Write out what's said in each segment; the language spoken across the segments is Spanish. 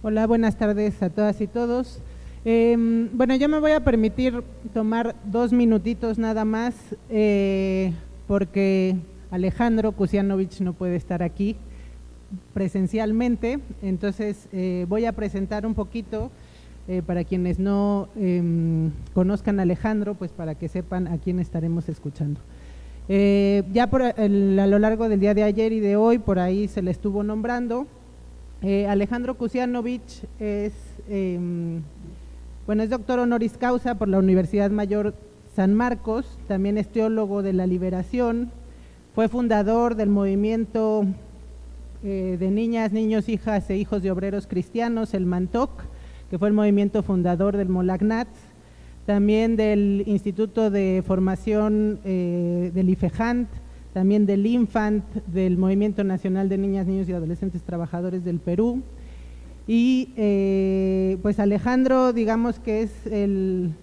Hola, buenas tardes a todas y todos. Bueno, yo me voy a permitir tomar 2 minutitos nada más, porque Alejandro Kusianovich no puede estar aquí presencialmente, entonces voy a presentar un poquito, para quienes no conozcan a Alejandro, pues para que sepan a quién estaremos escuchando. Ya a lo largo del día de ayer y de hoy, por ahí se le estuvo nombrando. Alejandro Kusianovich es doctor honoris causa por la Universidad Mayor San Marcos, también es teólogo de la liberación, fue fundador del movimiento de niñas, niños, hijas e hijos de obreros cristianos, el MANTOC, que fue el movimiento fundador del Molagnat, también del Instituto de Formación del IFEJANT, también del INFANT, del Movimiento Nacional de Niñas, Niños y Adolescentes Trabajadores del Perú. Y pues Alejandro, digamos que es el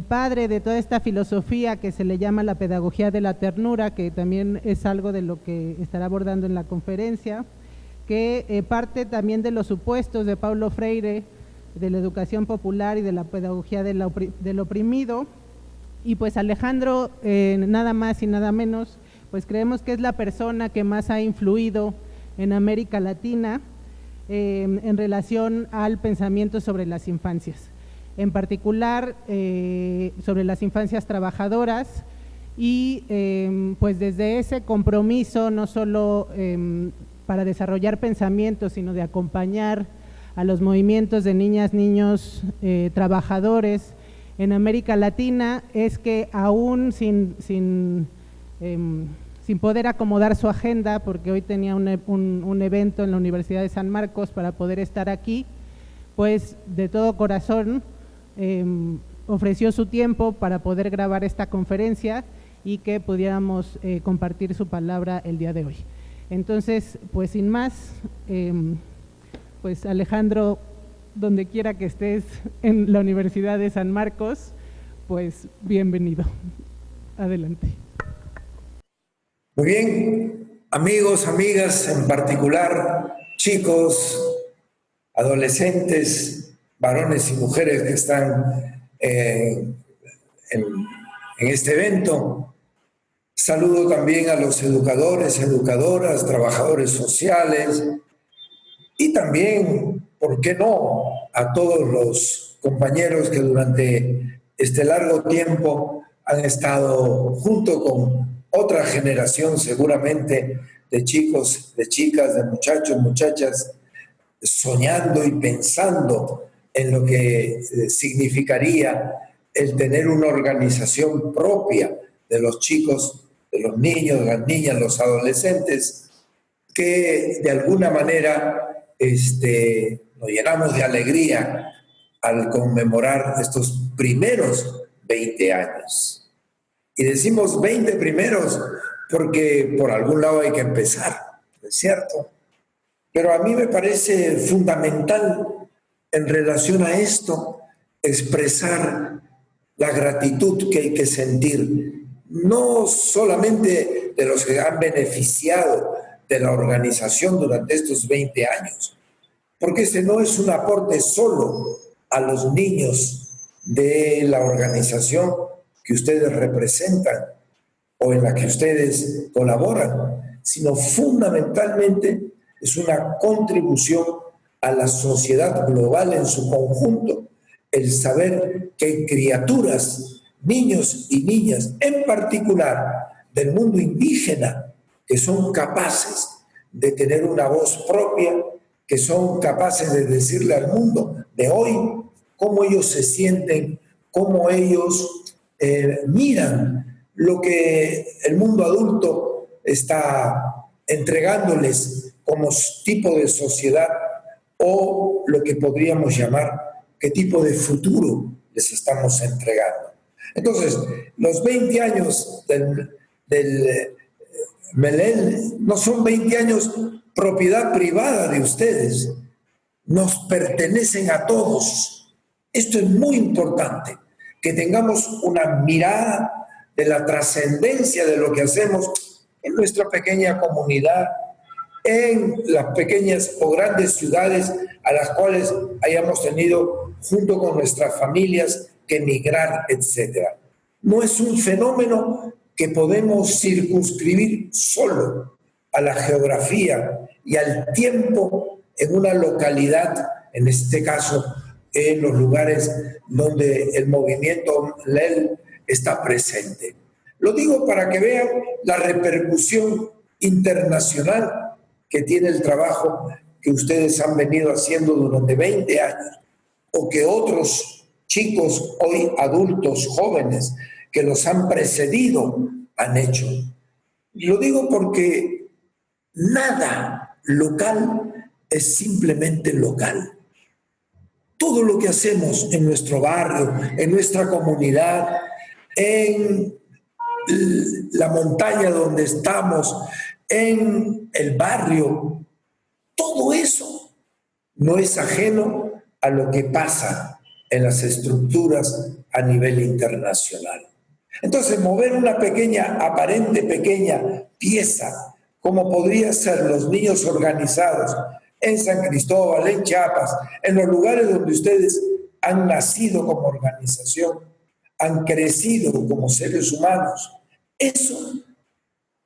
padre de toda esta filosofía que se le llama la pedagogía de la ternura, que también es algo de lo que estará abordando en la conferencia, que parte también de los supuestos de Paulo Freire, de la educación popular y de la pedagogía del oprimido. Y pues Alejandro, nada más y nada menos, pues creemos que es la persona que más ha influido en América Latina en relación al pensamiento sobre las infancias, en particular sobre las infancias trabajadoras y pues desde ese compromiso no solo para desarrollar pensamientos, sino de acompañar a los movimientos de niñas, niños trabajadores en América Latina, es que aún sin poder acomodar su agenda, porque hoy tenía un evento en la Universidad de San Marcos para poder estar aquí, pues de todo corazón ofreció su tiempo para poder grabar esta conferencia y que pudiéramos compartir su palabra el día de hoy. Entonces, pues sin más, pues Alejandro, donde quiera que estés en la Universidad de San Marcos, pues bienvenido. Adelante. Muy bien, amigos, amigas, en particular, chicos, adolescentes, varones y mujeres que están en este evento. Saludo también a los educadores, educadoras, trabajadores sociales y también, ¿por qué no?, a todos los compañeros que durante este largo tiempo han estado junto con otra generación seguramente de chicos, de chicas, de muchachos, muchachas, soñando y pensando en lo que significaría el tener una organización propia de los chicos, de los niños, las niñas, los adolescentes, que de alguna manera nos llenamos de alegría al conmemorar estos primeros 20 años. Y decimos 20 primeros porque por algún lado hay que empezar, ¿es cierto? Pero a mí me parece fundamental en relación a esto expresar la gratitud que hay que sentir, no solamente de los que han beneficiado de la organización durante estos 20 años, porque este no es un aporte solo a los niños de la organización que ustedes representan o en la que ustedes colaboran, sino fundamentalmente es una contribución a la sociedad global en su conjunto, el saber que hay criaturas, niños y niñas, en particular del mundo indígena, que son capaces de tener una voz propia, que son capaces de decirle al mundo de hoy cómo ellos se sienten, cómo ellos miran lo que el mundo adulto está entregándoles como tipo de sociedad o lo que podríamos llamar qué tipo de futuro les estamos entregando. Entonces, los 20 años del Melel no son 20 años propiedad privada de ustedes, nos pertenecen a todos. Esto es muy importante, que tengamos una mirada de la trascendencia de lo que hacemos en nuestra pequeña comunidad, en las pequeñas o grandes ciudades a las cuales hayamos tenido junto con nuestras familias que emigrar, etc. No es un fenómeno que podemos circunscribir solo a la geografía y al tiempo en una localidad, en este caso en los lugares donde el movimiento LEL está presente. Lo digo para que vean la repercusión internacional que tiene el trabajo que ustedes han venido haciendo durante 20 años, o que otros chicos hoy adultos, jóvenes, que los han precedido han hecho. Y lo digo porque nada local es simplemente local. Todo lo que hacemos en nuestro barrio, en nuestra comunidad, en la montaña donde estamos, en el barrio, todo eso no es ajeno a lo que pasa en las estructuras a nivel internacional. Entonces, mover una aparente pequeña pieza, como podría ser los niños organizados en San Cristóbal, en Chiapas, en los lugares donde ustedes han nacido como organización, han crecido como seres humanos, eso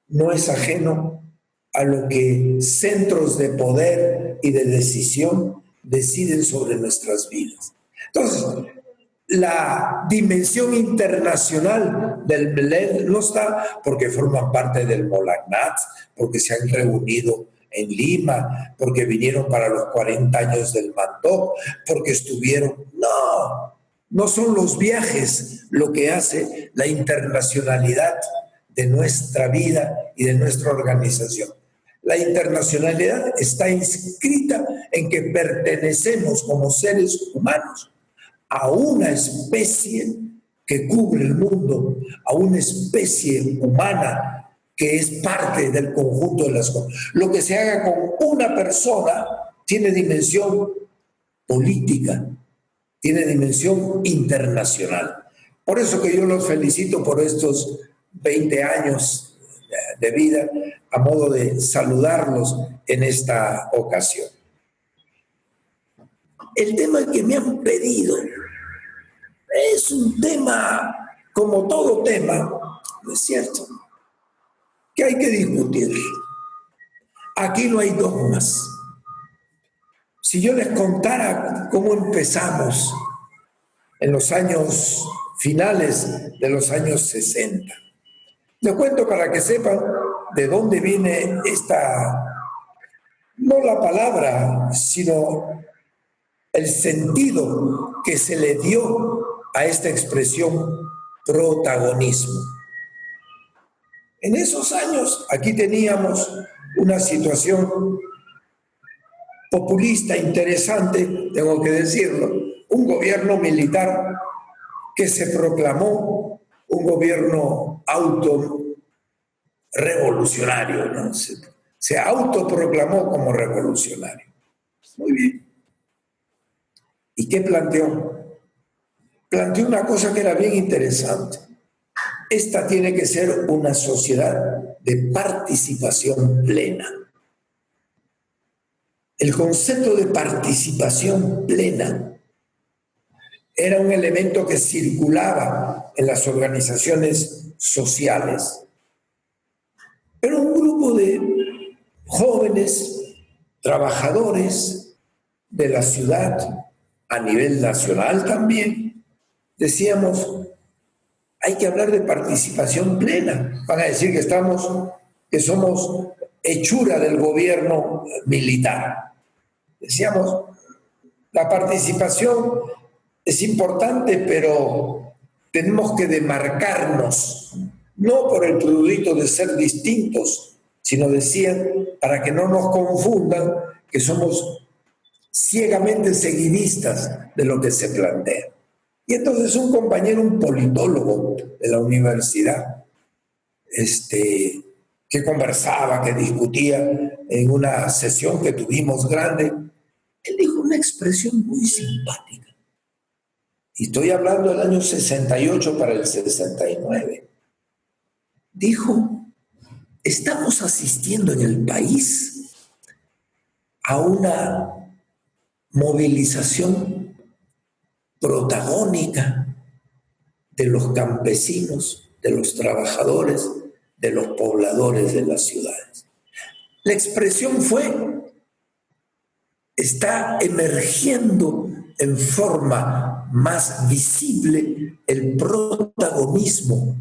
no es ajeno a lo que centros de poder y de decisión deciden sobre nuestras vidas. Entonces, la dimensión internacional del MELED no está porque forman parte del Molagnat, porque se han reunido en Lima, porque vinieron para los 40 años del Mandó, porque estuvieron... No son los viajes lo que hace la internacionalidad de nuestra vida y de nuestra organización. La internacionalidad está inscrita en que pertenecemos como seres humanos a una especie que cubre el mundo, a una especie humana que es parte del conjunto de las cosas. Lo que se haga con una persona tiene dimensión política, tiene dimensión internacional. Por eso que yo los felicito por estos 20 años de vida, a modo de saludarlos en esta ocasión. El tema que me han pedido es un tema, como todo tema, ¿no es cierto?, que hay que discutir. Aquí no hay dogmas. Si yo les contara cómo empezamos en los años finales de los años 60, les cuento para que sepan de dónde viene esta, no la palabra, sino el sentido que se le dio a esta expresión protagonismo. En esos años, aquí teníamos una situación populista interesante, tengo que decirlo, un gobierno militar que se proclamó un gobierno autorrevolucionario, ¿no? Se autoproclamó como revolucionario. Muy bien. ¿Y qué planteó? Planteó una cosa que era bien interesante. Esta tiene que ser una sociedad de participación plena. El concepto de participación plena era un elemento que circulaba en las organizaciones sociales. Pero un grupo de jóvenes, trabajadores de la ciudad, a nivel nacional también, decíamos, hay que hablar de participación plena. Van a decir que somos hechura del gobierno militar. Decíamos, la participación es importante, pero tenemos que demarcarnos, no por el prurito de ser distintos, sino decían, para que no nos confundan, que somos ciegamente seguidistas de lo que se plantea. Y entonces un compañero, un politólogo de la universidad, que conversaba, que discutía en una sesión que tuvimos grande, él dijo una expresión muy simpática. Y estoy hablando del año 68 para el 69. Dijo, estamos asistiendo en el país a una movilización protagónica de los campesinos, de los trabajadores, de los pobladores de las ciudades. La expresión está emergiendo en forma más visible el protagonismo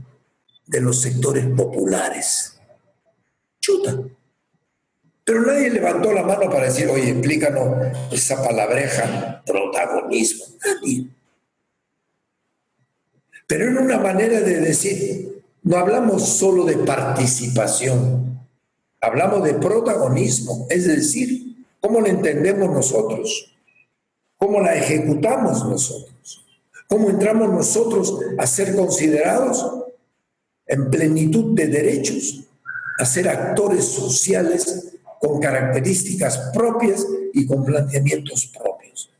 de los sectores populares. Chuta. Pero nadie levantó la mano para decir, oye, explícanos esa palabreja, protagonismo. Nadie. Pero era una manera de decir, no hablamos solo de participación, hablamos de protagonismo, es decir, cómo la entendemos nosotros, cómo la ejecutamos nosotros, cómo entramos nosotros a ser considerados en plenitud de derechos, a ser actores sociales con características propias y con planteamientos propios.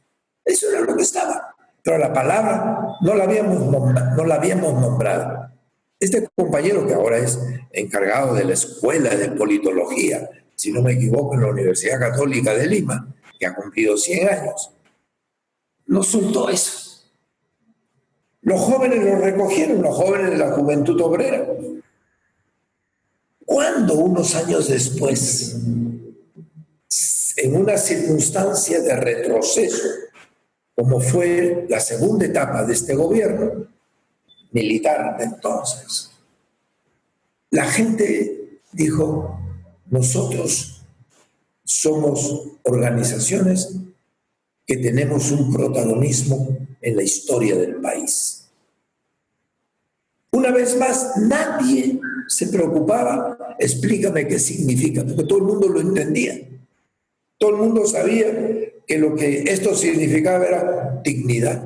Eso era lo que estaba. Pero la palabra no la habíamos nombrado. Este compañero que ahora es encargado de la Escuela de Politología, si no me equivoco, en la Universidad Católica de Lima, que ha cumplido 100 años, no soltó eso. Los jóvenes lo recogieron, los jóvenes de la Juventud Obrera. Cuando unos años después, en una circunstancia de retroceso, como fue la segunda etapa de este gobierno militar de entonces, la gente dijo, nosotros somos organizaciones que tenemos un protagonismo en la historia del país. Una vez más, nadie se preocupaba, explícame qué significa, porque todo el mundo lo entendía. Todo el mundo sabía que lo que esto significaba era dignidad,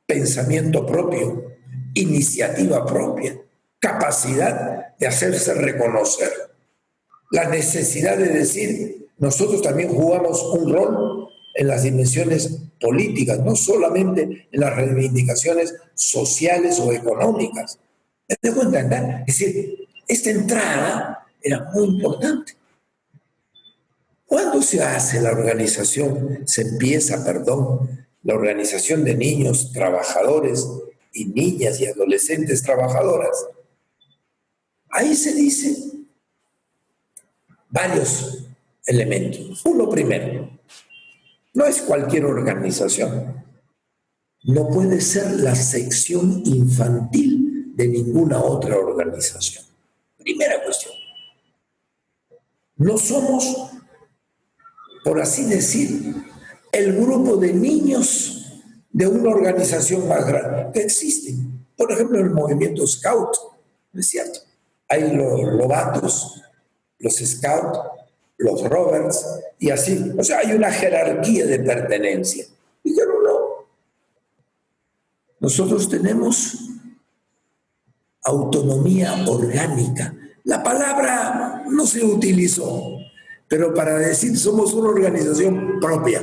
pensamiento propio, iniciativa propia, capacidad de hacerse reconocer, la necesidad de decir, nosotros también jugamos un rol en las dimensiones políticas, no solamente en las reivindicaciones sociales o económicas. ¿Me dejo entender? Es decir, esta entrada era muy importante. ¿Cuándo se hace la organización? La organización de niños trabajadores y niñas y adolescentes trabajadoras. Ahí se dice varios elementos. Uno primero, no es cualquier organización. No puede ser la sección infantil de ninguna otra organización. Primera cuestión. No somos, por así decir, el grupo de niños de una organización más grande que existe. Por ejemplo, el movimiento Scout, ¿no es cierto? Hay los lobatos, los Scouts, los Roberts y así. O sea, hay una jerarquía de pertenencia. Dijeron, no. Nosotros tenemos autonomía orgánica. La palabra no se utilizó, pero para decir somos una organización propia.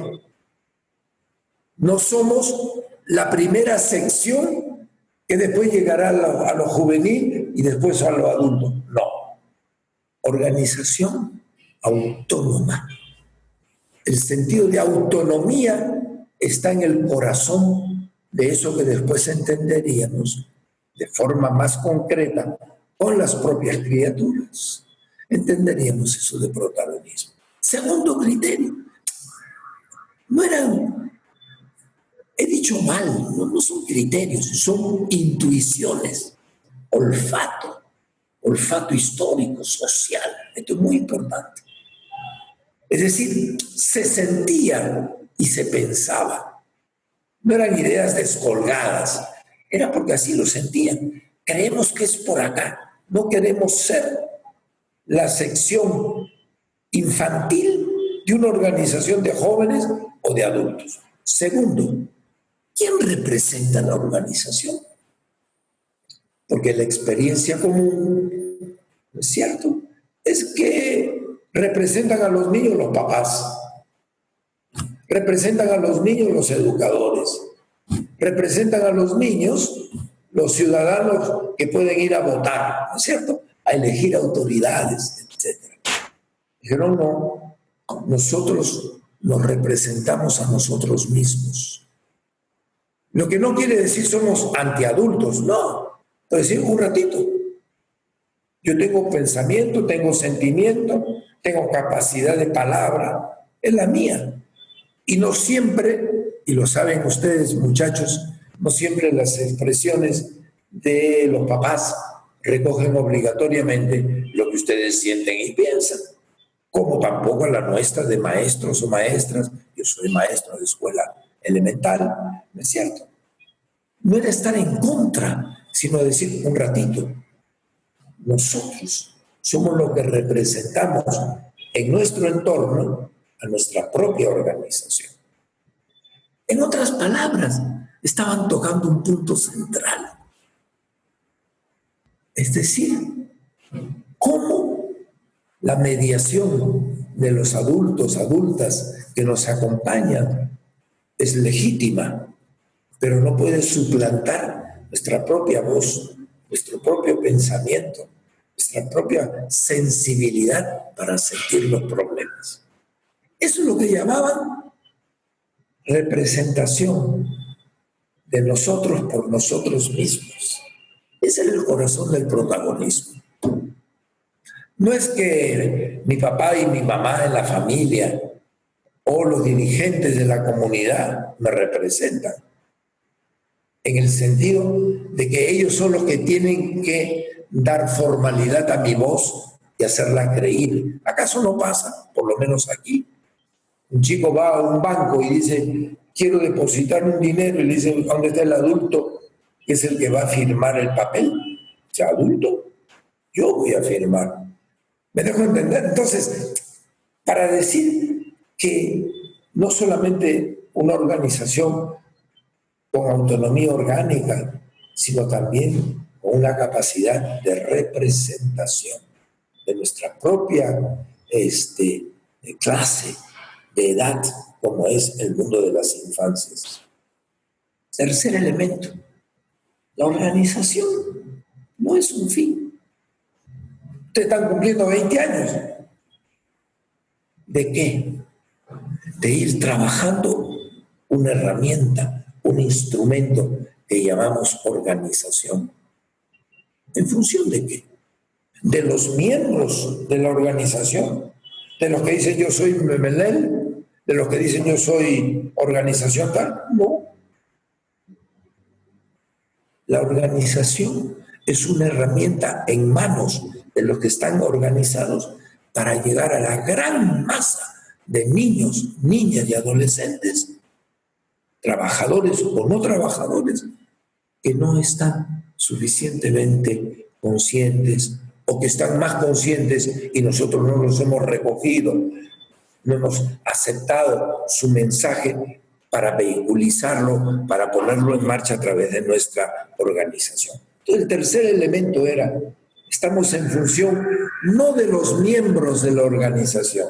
No somos la primera sección que después llegará a lo juvenil y después a lo adulto. No. Organización autónoma. El sentido de autonomía está en el corazón de eso que después entenderíamos de forma más concreta con las propias criaturas. Entenderíamos eso de protagonismo. Segundo criterio. No eran, he dicho mal, no son criterios, son intuiciones, olfato histórico, social. Esto es muy importante. Es decir, se sentía y se pensaba. No eran ideas descolgadas, era porque así lo sentían. Creemos que es por acá, no queremos ser la sección infantil de una organización de jóvenes o de adultos. Segundo, ¿quién representa la organización? Porque la experiencia común, ¿no es cierto?, es que representan a los niños los papás, representan a los niños los educadores, representan a los niños los ciudadanos que pueden ir a votar, ¿no es cierto?, a elegir autoridades, etc. Dijeron, no, nosotros nos representamos a nosotros mismos. Lo que no quiere decir somos antiadultos, no. Puede decir un ratito. Yo tengo pensamiento, tengo sentimiento, tengo capacidad de palabra, es la mía. Y no siempre, y lo saben ustedes muchachos, no siempre las expresiones de los papás recogen obligatoriamente lo que ustedes sienten y piensan, como tampoco la nuestra de maestros o maestras. Yo soy maestro de escuela elemental, ¿no es cierto? No era estar en contra, sino decir un ratito. Nosotros somos lo que representamos en nuestro entorno a nuestra propia organización. En otras palabras, estaban tocando un punto central. Es decir, cómo la mediación de los adultos, adultas que nos acompañan es legítima, pero no puede suplantar nuestra propia voz, nuestro propio pensamiento, nuestra propia sensibilidad para sentir los problemas. Eso es lo que llamaban representación de nosotros por nosotros mismos. Ese es el corazón del protagonismo. No es que mi papá y mi mamá en la familia o los dirigentes de la comunidad me representan, en el sentido de que ellos son los que tienen que dar formalidad a mi voz y hacerla creíble. ¿Acaso no pasa, por lo menos aquí? Un chico va a un banco y dice, quiero depositar un dinero, y le dicen, ¿dónde está el adulto que es el que va a firmar el papel? O sea, adulto, yo voy a firmar. ¿Me dejo entender? Entonces, para decir que no solamente una organización con autonomía orgánica, sino también con una capacidad de representación de nuestra propia clase, de edad, como es el mundo de las infancias. Tercer elemento, la organización no es un fin. Ustedes están cumpliendo 20 años. ¿De qué? De ir trabajando una herramienta, un instrumento que llamamos organización. ¿En función de qué? De los miembros de la organización, de los que dicen yo soy Memelel, de los que dicen yo soy organización tal. No. La organización es una herramienta en manos de los que están organizados para llegar a la gran masa de niños, niñas y adolescentes, trabajadores o no trabajadores, que no están suficientemente conscientes o que están más conscientes y nosotros no los hemos recogido, no hemos aceptado su mensaje para vehiculizarlo, para ponerlo en marcha a través de nuestra organización. Entonces, el tercer elemento era, estamos en función no de los miembros de la organización,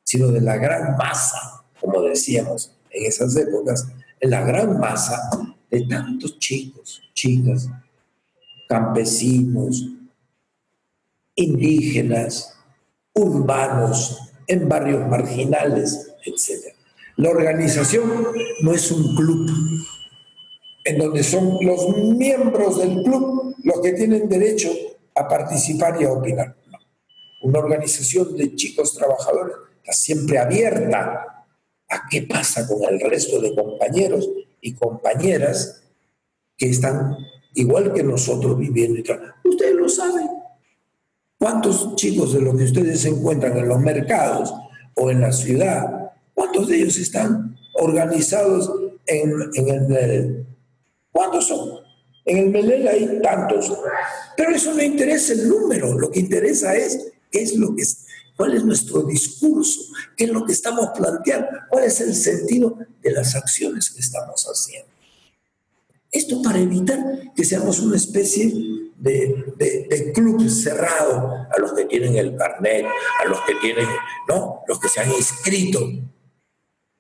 sino de la gran masa, como decíamos en esas épocas, en la gran masa de tantos chicos, chicas, campesinos, indígenas, urbanos, en barrios marginales, etc. La organización no es un club en donde son los miembros del club los que tienen derecho a participar y a opinar. No. Una organización de chicos trabajadores está siempre abierta a qué pasa con el resto de compañeros y compañeras que están igual que nosotros viviendo y trabajando. Ustedes lo saben. ¿Cuántos chicos de los que ustedes se encuentran en los mercados o en la ciudad, cuántos de ellos están organizados en el Melel? ¿Cuántos son? En el Melel hay tantos. Pero eso no interesa el número. Lo que interesa es cuál es nuestro discurso, qué es lo que estamos planteando, cuál es el sentido de las acciones que estamos haciendo. Esto para evitar que seamos una especie de club cerrado a los que tienen el carnet, a los que tienen, ¿no?, los que se han inscrito.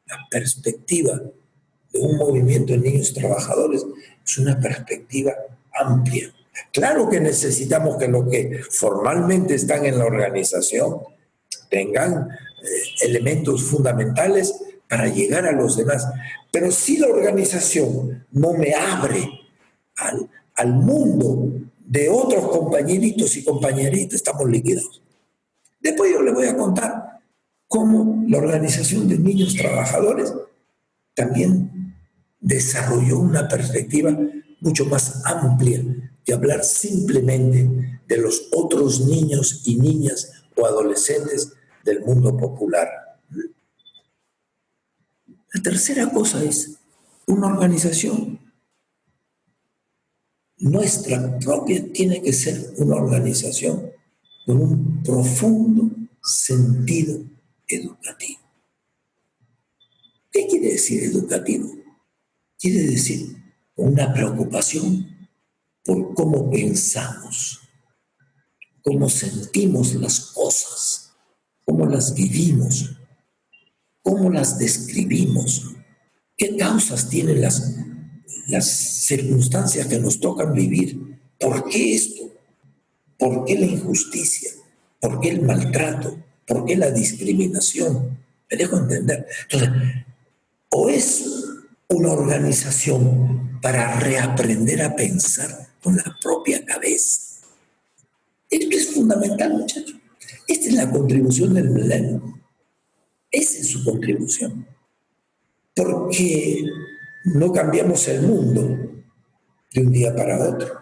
La perspectiva de un movimiento de niños trabajadores es una perspectiva amplia. Claro que necesitamos que los que formalmente están en la organización tengan elementos fundamentales para llegar a los demás. Pero si la organización no me abre al mundo de otros compañeritos y compañeritas, estamos liquidados. Después yo les voy a contar cómo la Organización de Niños Trabajadores también desarrolló una perspectiva mucho más amplia de hablar simplemente de los otros niños y niñas o adolescentes del mundo popular. La tercera cosa es una organización. Nuestra propia tiene que ser una organización con un profundo sentido educativo. ¿Qué quiere decir educativo? Quiere decir una preocupación por cómo pensamos, cómo sentimos las cosas, cómo las vivimos, cómo las describimos, qué causas tienen las circunstancias que nos tocan vivir. ¿Por qué esto? ¿Por qué la injusticia? ¿Por qué el maltrato? ¿Por qué la discriminación? Me dejo entender. Entonces, o es una organización para reaprender a pensar con la propia cabeza. Esto es fundamental, muchachos. Esta es la contribución del milenio. Esa es su contribución. Porque no cambiamos el mundo de un día para otro,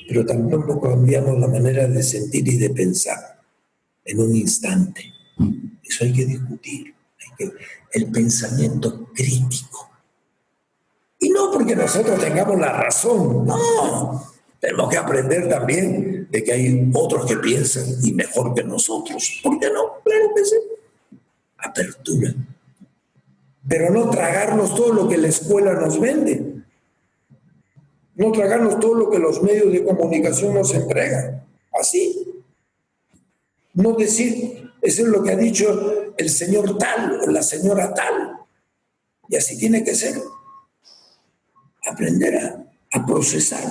pero tampoco cambiamos la manera de sentir y de pensar en un instante. Eso hay que discutir. El pensamiento crítico. Y no porque nosotros tengamos la razón, no. Tenemos que aprender también de que hay otros que piensan y mejor que nosotros. ¿Por qué no? Claro que sí. Apertura. Pero no tragarnos todo lo que la escuela nos vende. No tragarnos todo lo que los medios de comunicación nos entregan. Así. No decir, eso es lo que ha dicho el señor tal o la señora tal. Y así tiene que ser. Aprender a procesar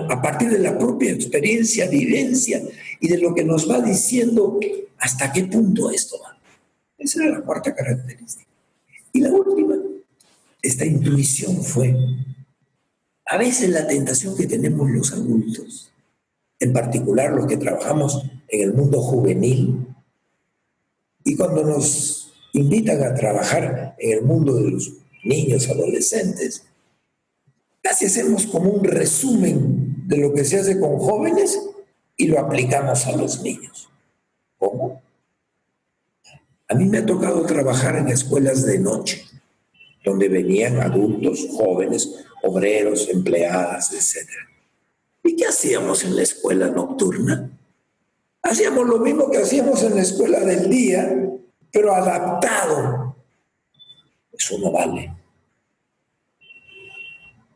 a partir de la propia experiencia, vivencia y de lo que nos va diciendo hasta qué punto esto va. Esa era la cuarta característica. Y la última, esta intuición fue, a veces la tentación que tenemos los adultos, en particular los que trabajamos en el mundo juvenil, y cuando nos invitan a trabajar en el mundo de los niños, adolescentes, casi hacemos como un resumen de lo que se hace con jóvenes y lo aplicamos a los niños. ¿Cómo? A mí me ha tocado trabajar en escuelas de noche, donde venían adultos, jóvenes, obreros, empleadas, etc. ¿Y qué hacíamos en la escuela nocturna? Hacíamos lo mismo que hacíamos en la escuela del día, pero adaptado. Eso no vale.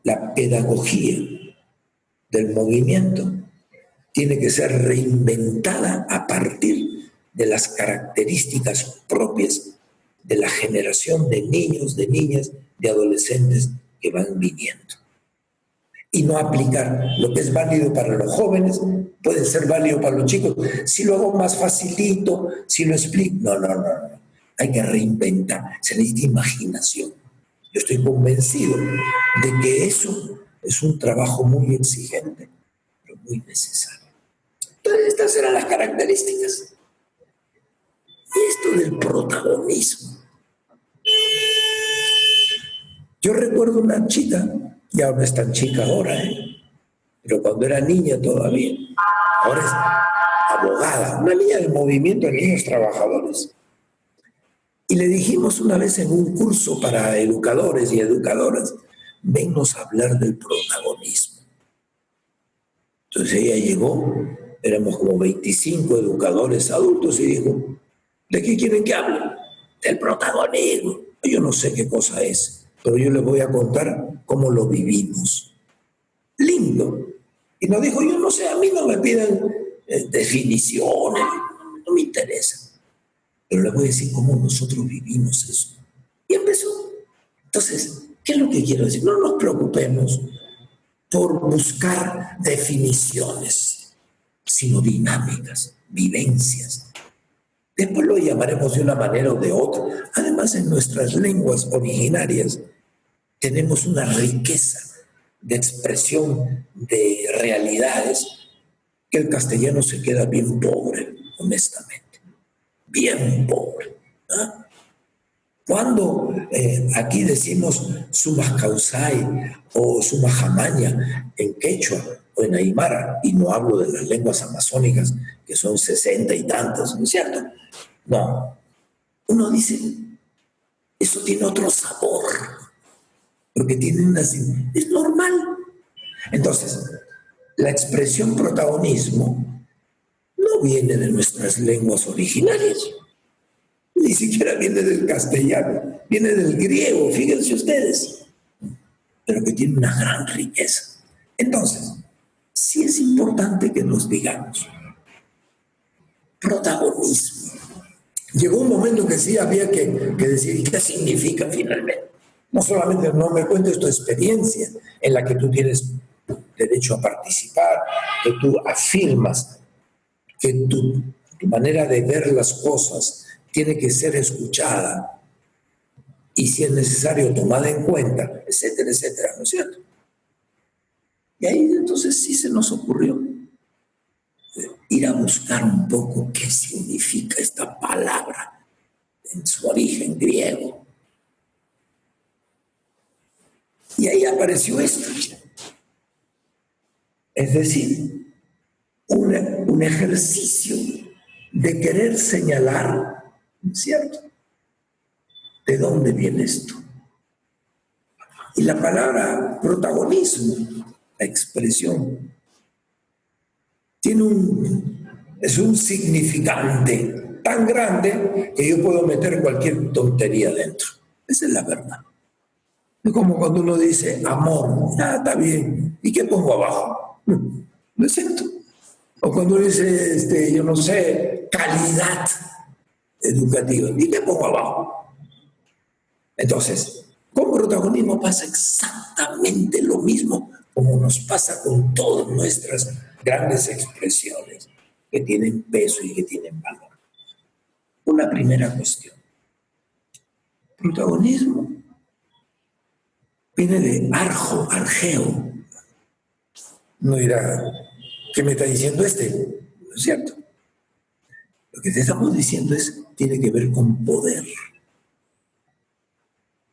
La pedagogía del movimiento tiene que ser reinventada a partir de las características propias de la generación de niños, de niñas, de adolescentes que van viniendo. Y no aplicar lo que es válido para los jóvenes, puede ser válido para los chicos. Si lo hago más facilito, si lo explico, no. Hay que reinventar, se necesita imaginación. Yo estoy convencido de que eso es un trabajo muy exigente, pero muy necesario. Entonces, estas eran las características. Y esto del protagonismo. Yo recuerdo una chica, ya no es tan chica ahora, pero cuando era niña todavía, ahora es abogada, una niña del movimiento de niños trabajadores. Y le dijimos una vez en un curso para educadores y educadoras, vennos a hablar del protagonismo. Entonces ella llegó, éramos como 25 educadores adultos y dijo, ¿de qué quieren que hable? Del protagonismo. Yo no sé qué cosa es, pero yo les voy a contar cómo lo vivimos. Lindo. Y nos dijo, yo no sé, a mí no me piden definiciones, no me interesa. Pero les voy a decir cómo nosotros vivimos eso. Y empezó. Entonces, ¿qué es lo que quiero decir? No nos preocupemos por buscar definiciones, sino dinámicas, vivencias. Después lo llamaremos de una manera o de otra. Además, en nuestras lenguas originarias tenemos una riqueza de expresión de realidades que el castellano se queda bien pobre, honestamente. Bien pobre. ¿Ah? Cuando aquí decimos sumas causai o sumas jamaña en quechua o en aymara, y no hablo de las lenguas amazónicas, que son 60 y tantas, ¿no es cierto? No. Uno dice, eso tiene otro sabor, porque tiene una... es normal. Entonces, la expresión protagonismo no viene de nuestras lenguas originarias. Ni siquiera viene del castellano, viene del griego, fíjense ustedes, pero que tiene una gran riqueza. Entonces, sí es importante que nos digamos, protagonismo. Llegó un momento que sí había que decir qué significa finalmente. No solamente no me cuentes tu experiencia en la que tú tienes derecho a participar, que tú afirmas que tu manera de ver las cosas tiene que ser escuchada y si es necesario tomada en cuenta, etcétera, etcétera, ¿no es cierto? Y ahí entonces sí se nos ocurrió ir a buscar un poco qué significa esta palabra en su origen griego. Y ahí apareció esto. Es decir, un ejercicio de querer señalar, ¿cierto?, ¿de dónde viene esto? Y la palabra protagonismo, la expresión, es un significante tan grande que yo puedo meter cualquier tontería dentro. Esa es la verdad. Es como cuando uno dice amor, está bien, ¿y qué pongo abajo? No es cierto. O cuando uno dice, yo no sé, calidad educativa, ¿y qué pongo abajo? Entonces, con protagonismo pasa exactamente lo mismo como nos pasa con todas nuestras grandes expresiones que tienen peso y que tienen valor. Una primera cuestión. Protagonismo viene de argeo. No dirá, ¿qué me está diciendo este? ¿No es cierto? Lo que te estamos diciendo tiene que ver con poder.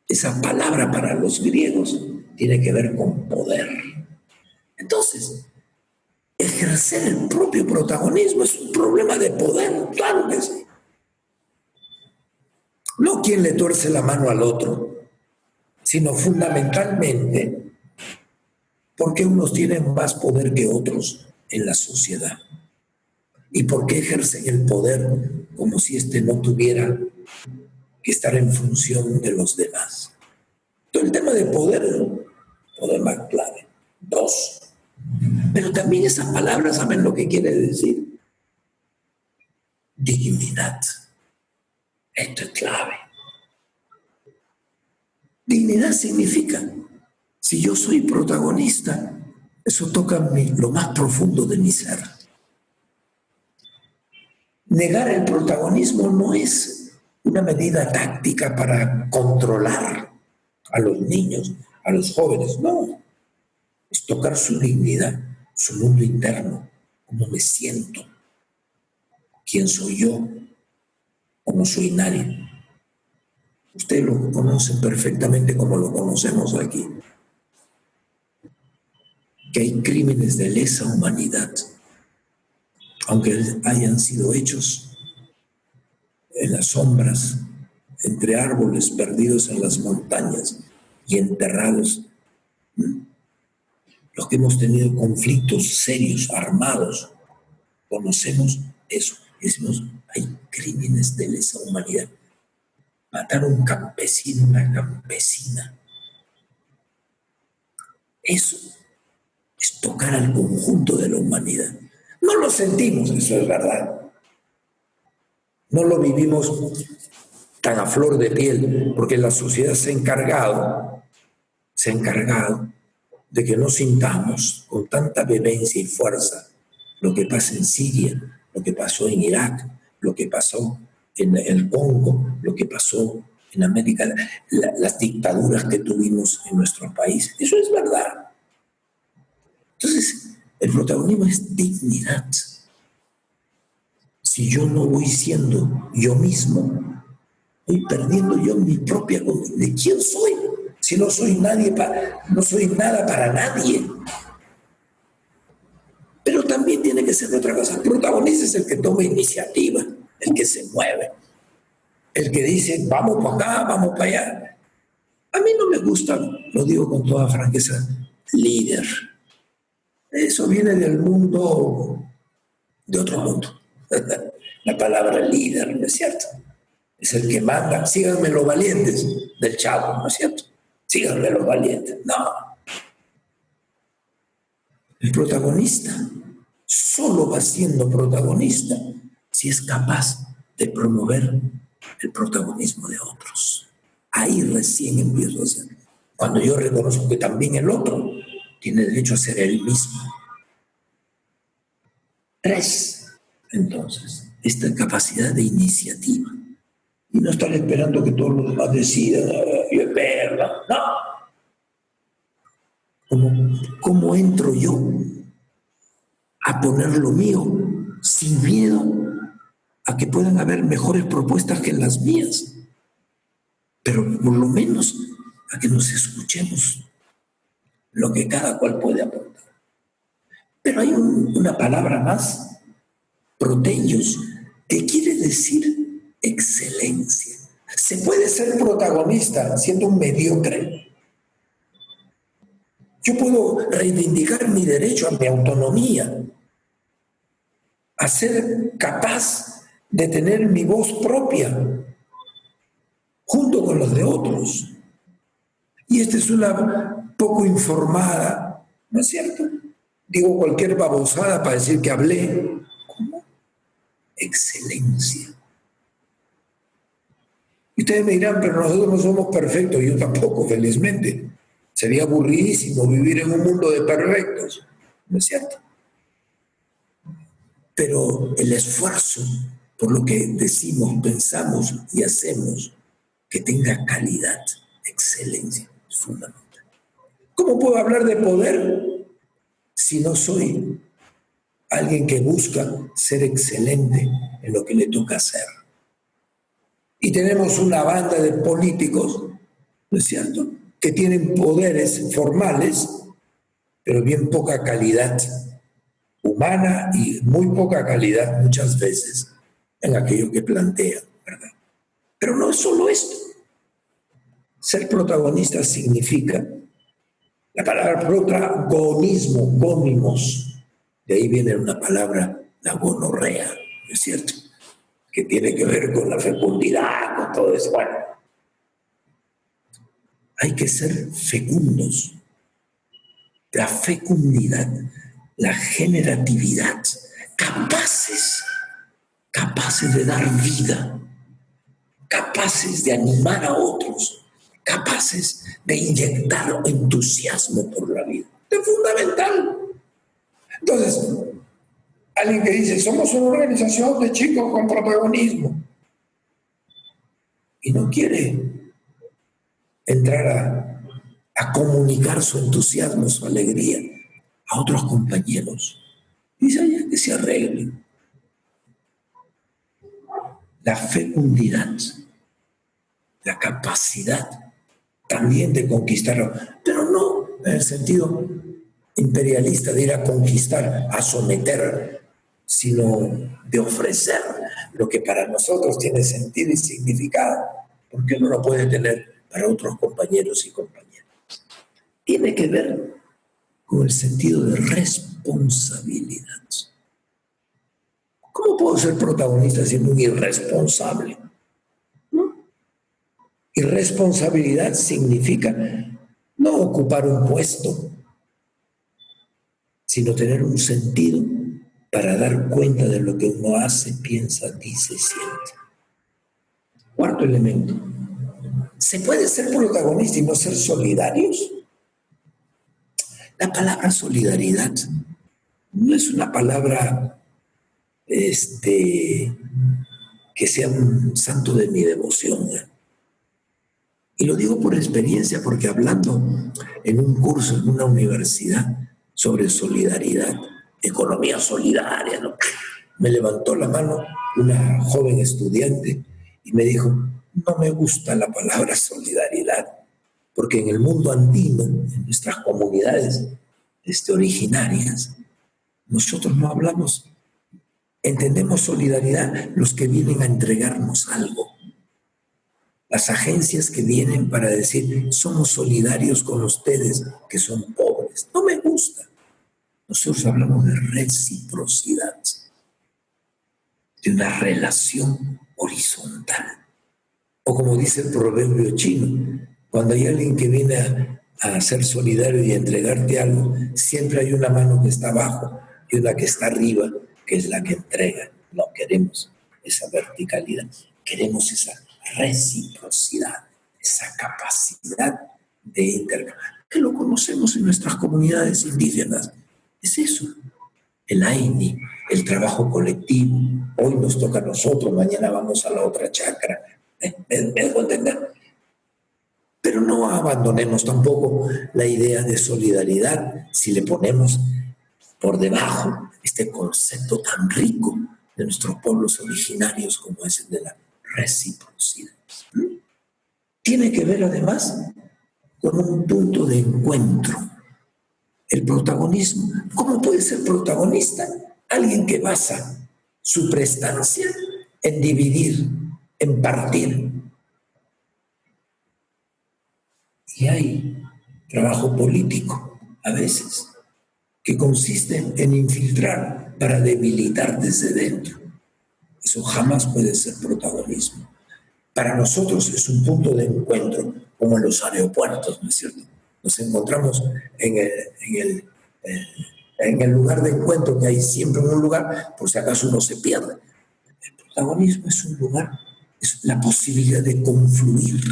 Esa palabra para los griegos tiene que ver con poder. Entonces, ejercer el propio protagonismo es un problema de poder, claro que sí. No quien le tuerce la mano al otro, sino fundamentalmente porque unos tienen más poder que otros en la sociedad y porque ejercen el poder como si éste no tuviera que estar en función de los demás. Todo el tema de poder es un problema clave. Dos. Pero también esas palabras saben lo que quiere decir. Dignidad. Esto es clave. Dignidad significa, si yo soy protagonista, eso toca lo más profundo de mi ser. Negar el protagonismo no es una medida táctica para controlar a los niños, a los jóvenes, no. Es tocar su dignidad, su mundo interno, cómo me siento, quién soy yo o no soy nadie. Ustedes lo conocen perfectamente como lo conocemos aquí. Que hay crímenes de lesa humanidad, aunque hayan sido hechos en las sombras, entre árboles perdidos en las montañas y enterrados. Los que hemos tenido conflictos serios, armados, conocemos eso. Decimos, hay crímenes de lesa humanidad. Matar a un campesino, una campesina. Eso es tocar al conjunto de la humanidad. No lo sentimos, eso es verdad. No lo vivimos tan a flor de piel, porque la sociedad se ha encargado de que no sintamos con tanta vehemencia y fuerza lo que pasa en Siria, lo que pasó en Irak, lo que pasó en el Congo, lo que pasó en América, las dictaduras que tuvimos en nuestro país. Eso es verdad. Entonces, el protagonismo es dignidad. Si yo no voy siendo yo mismo, voy perdiendo yo mi propia conciencia. ¿De quién soy? Si no soy nadie, no soy nada para nadie. Pero también tiene que ser otra cosa. El protagonista es el que toma iniciativa, el que se mueve, el que dice, vamos para acá, vamos para allá. A mí no me gusta, lo digo con toda franqueza, líder. Eso viene del mundo, de otro mundo. La palabra líder, ¿no es cierto? Es el que manda. Síganme los valientes del Chavo, ¿no es cierto? Síganme los valientes. No. El protagonista solo va siendo protagonista si es capaz de promover el protagonismo de otros. Ahí recién empiezo a ser. Cuando yo reconozco que también el otro tiene derecho a ser él mismo. 3. Entonces, esta capacidad de iniciativa. Y no estar esperando que todos los demás decidan, yo espero, no. ¿Cómo entro yo a poner lo mío sin miedo a que puedan haber mejores propuestas que las mías? Pero por lo menos a que nos escuchemos lo que cada cual puede aportar. Pero hay una palabra más, proteios, que quiere decir excelencia. Se puede ser protagonista siendo un mediocre. Yo puedo reivindicar mi derecho a mi autonomía, a ser capaz de tener mi voz propia junto con los de otros. Y esta es una poco informada, ¿no es cierto? Digo cualquier babosada para decir que hablé. ¿Cómo? Excelencia. Y ustedes me dirán, pero nosotros no somos perfectos. Yo tampoco, felizmente. Sería aburridísimo vivir en un mundo de perfectos, ¿no es cierto? Pero el esfuerzo por lo que decimos, pensamos y hacemos, que tenga calidad, excelencia, es fundamental. ¿Cómo puedo hablar de poder si no soy alguien que busca ser excelente en lo que le toca hacer? Y tenemos una banda de políticos, ¿no es cierto?, que tienen poderes formales, pero bien poca calidad humana y muy poca calidad muchas veces en aquello que plantean, ¿verdad? Pero no es solo esto. Ser protagonista significa la palabra protagonismo, gónimos, de ahí viene una palabra, la gonorrea, ¿no es cierto?, que tiene que ver con la fecundidad, con todo eso. Bueno, hay que ser fecundos. La fecundidad, la generatividad, capaces de dar vida, capaces de animar a otros, capaces de inyectar entusiasmo por la vida. Es fundamental. Entonces, alguien que dice, somos una organización de chicos con protagonismo, y no quiere entrar a comunicar su entusiasmo, su alegría a otros compañeros. Dice, ya que se arreglen. La fecundidad, la capacidad también de conquistarlo, pero no en el sentido imperialista de ir a conquistar, a someter, sino de ofrecer lo que para nosotros tiene sentido y significado, porque uno lo puede tener para otros compañeros y compañeras. Tiene que ver con el sentido de responsabilidad. ¿Cómo puedo ser protagonista siendo un irresponsable? ¿No? Irresponsabilidad significa no ocupar un puesto, sino tener un sentido para dar cuenta de lo que uno hace, piensa, dice, siente. Cuarto elemento. ¿Se puede ser protagonista y no ser solidarios? La palabra solidaridad no es una palabra que que sea un santo de mi devoción. Y lo digo por experiencia, porque hablando en un curso en una universidad sobre solidaridad, economía solidaria, ¿no?, me levantó la mano una joven estudiante y me dijo: no me gusta la palabra solidaridad, porque en el mundo andino, en nuestras comunidades originarias, nosotros no hablamos, entendemos solidaridad los que vienen a entregarnos algo. Las agencias que vienen para decir: somos solidarios con ustedes que son pobres. No me gusta. Nosotros hablamos de reciprocidad, de una relación horizontal. O como dice el proverbio chino, cuando hay alguien que viene a ser solidario y a entregarte algo, siempre hay una mano que está abajo y una que está arriba, que es la que entrega. No queremos esa verticalidad, queremos esa reciprocidad, esa capacidad de intercambio, que lo conocemos en nuestras comunidades indígenas. Es eso, el AINI, el trabajo colectivo. Hoy nos toca a nosotros, mañana vamos a la otra chacra. ¿Me dejo entender? Pero no abandonemos tampoco la idea de solidaridad si le ponemos por debajo este concepto tan rico de nuestros pueblos originarios como es el de la reciprocidad. Tiene que ver además con un punto de encuentro, el protagonismo. ¿Cómo puede ser protagonista alguien que basa su prestancia en dividir, en partir? Y hay trabajo político a veces que consiste en infiltrar para debilitar desde dentro. Eso jamás puede ser protagonismo. Para nosotros es un punto de encuentro, como en los aeropuertos, ¿no es cierto? Nos encontramos en el lugar de encuentro, que hay siempre un lugar, por si acaso uno se pierde. El protagonismo es un lugar, es la posibilidad de confluir,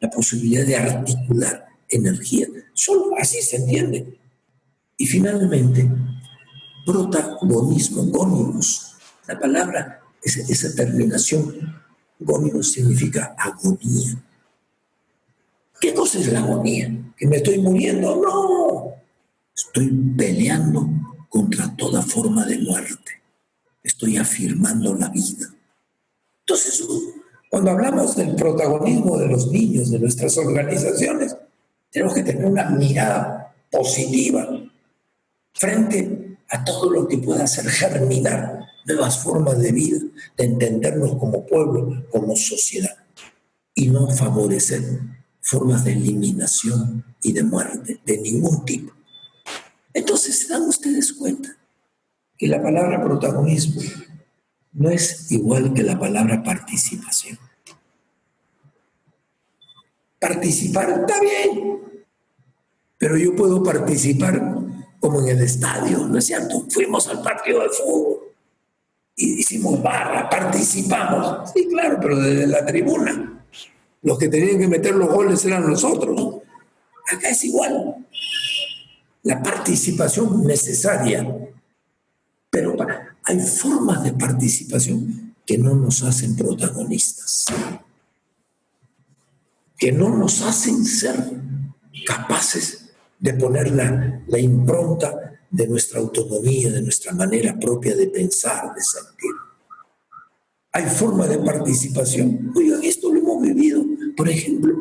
la posibilidad de articular energía. Solo así se entiende. Y finalmente, protagonismo, gónimos. La palabra, esa terminación, gónimos, significa agonía. ¿Qué cosa es la agonía? ¿Que me estoy muriendo? No. Estoy peleando contra toda forma de muerte. Estoy afirmando la vida. Entonces, cuando hablamos del protagonismo de los niños, de nuestras organizaciones, tenemos que tener una mirada positiva frente a todo lo que pueda hacer germinar nuevas formas de vida, de entendernos como pueblo, como sociedad, y no favorecer formas de eliminación y de muerte de ningún tipo. Entonces, ¿se dan ustedes cuenta que la palabra protagonismo no es igual que la palabra participación? Participar está bien, pero yo puedo participar como en el estadio, ¿no es cierto? Fuimos al partido de fútbol y hicimos barra, participamos. Sí, claro, pero desde la tribuna. Los que tenían que meter los goles eran nosotros. Acá es igual. La participación necesaria, pero hay formas de participación que no nos hacen protagonistas, que no nos hacen ser capaces de poner la impronta de nuestra autonomía, de nuestra manera propia de pensar, de sentir. Hay formas de participación. Oigan, esto lo hemos vivido, por ejemplo,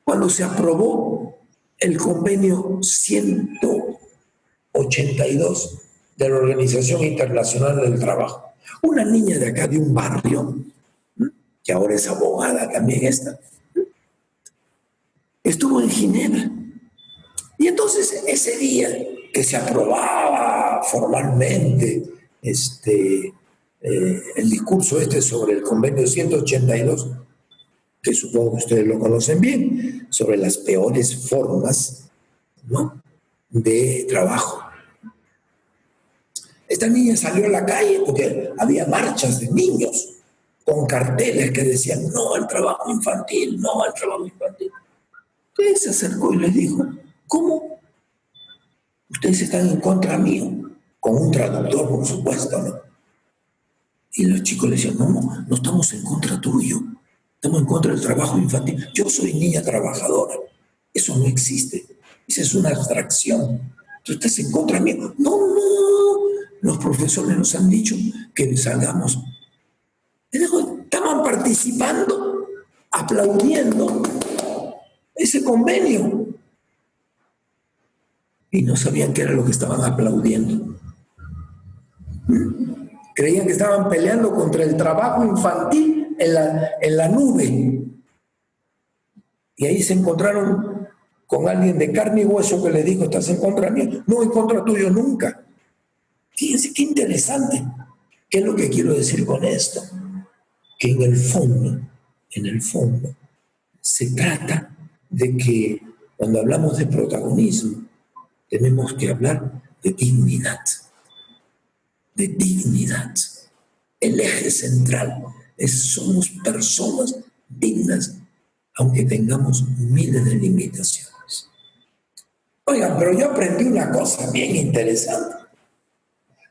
cuando se aprobó el convenio 182 de la Organización Internacional del Trabajo. Una niña de acá, de un barrio, que ahora es abogada también esta, estuvo en Ginebra. Y entonces ese día que se aprobaba formalmente el discurso sobre el convenio 182, que supongo que ustedes lo conocen bien, sobre las peores formas, ¿no?, de trabajo. Esta niña salió a la calle porque había marchas de niños con carteles que decían no al trabajo infantil, no al trabajo infantil. Entonces se acercó y les dijo: ¿cómo? Ustedes están en contra mío, con un traductor, por supuesto, ¿no? Y los chicos le decían, no estamos en contra tuyo, estamos en contra del trabajo infantil. Yo soy niña trabajadora, eso no existe, esa es una abstracción. Tú estás en contra mío. No, los profesores nos han dicho que salgamos. Estaban participando, aplaudiendo ese convenio. Y no sabían qué era lo que estaban aplaudiendo. Creían que estaban peleando contra el trabajo infantil en la nube. Y ahí se encontraron con alguien de carne y hueso que le dijo, ¿estás en contra mío? No, en contra tuyo nunca. Fíjense qué interesante. ¿Qué es lo que quiero decir con esto? Que en el fondo, se trata de que cuando hablamos de protagonismo, tenemos que hablar de dignidad. De dignidad. El eje central es somos personas dignas, aunque tengamos miles de limitaciones. Oigan, pero yo aprendí una cosa bien interesante.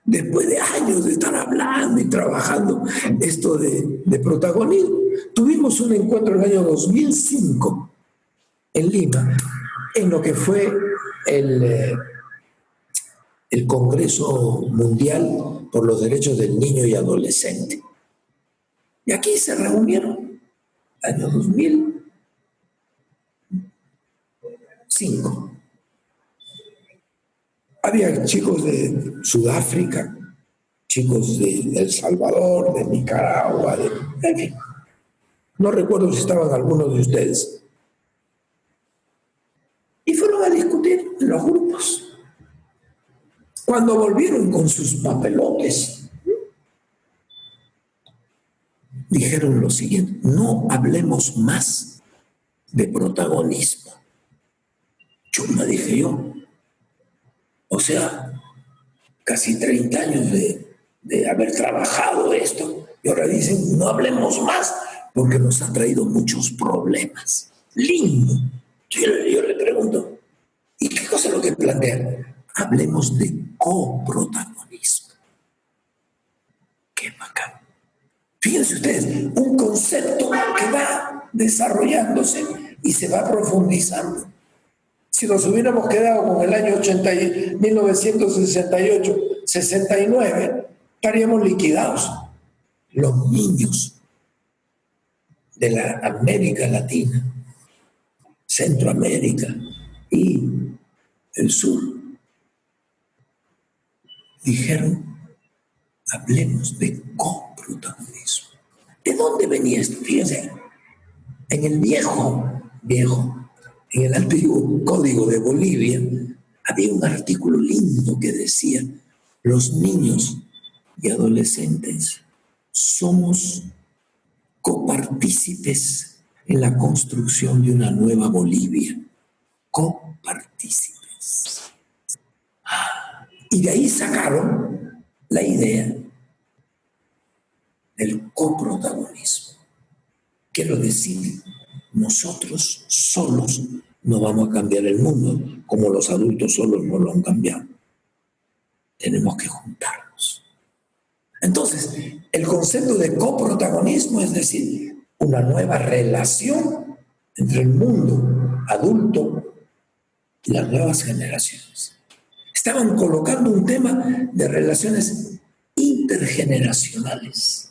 Después de años de estar hablando y trabajando esto de protagonismo, tuvimos un encuentro en el año 2005 en Lima, en lo que fue el Congreso Mundial por los Derechos del Niño y Adolescente. Y aquí se reunieron, año 2005. Había chicos de Sudáfrica, chicos de El Salvador, de Nicaragua, en fin. No recuerdo si estaban algunos de ustedes. Y fueron a discutir en los grupos. Cuando volvieron con sus papelotes, dijeron lo siguiente: no hablemos más de protagonismo. Chuma, dije yo. O sea, casi 30 años de haber trabajado esto, y ahora dicen, no hablemos más, porque nos ha traído muchos problemas. Lindo. Yo le pregunto, ¿y qué cosa es lo que plantean? Hablemos de coprotagonismo. Qué bacán. Fíjense ustedes, un concepto que va desarrollándose y se va profundizando. Si nos hubiéramos quedado con el año 1968, 69, estaríamos liquidados. Los niños de la América Latina, Centroamérica y el sur dijeron, hablemos de coprotagonismo. ¿De dónde venía esto? Fíjense, en el viejo, en el antiguo Código de Bolivia, había un artículo lindo que decía, los niños y adolescentes somos copartícipes en la construcción de una nueva Bolivia. Copartícipes. Y de ahí sacaron la idea del coprotagonismo. Quiero decir, nosotros solos no vamos a cambiar el mundo, como los adultos solos no lo han cambiado. Tenemos que juntarnos. Entonces, el concepto de coprotagonismo es decir, una nueva relación entre el mundo adulto y las nuevas generaciones. Estaban colocando un tema de relaciones intergeneracionales,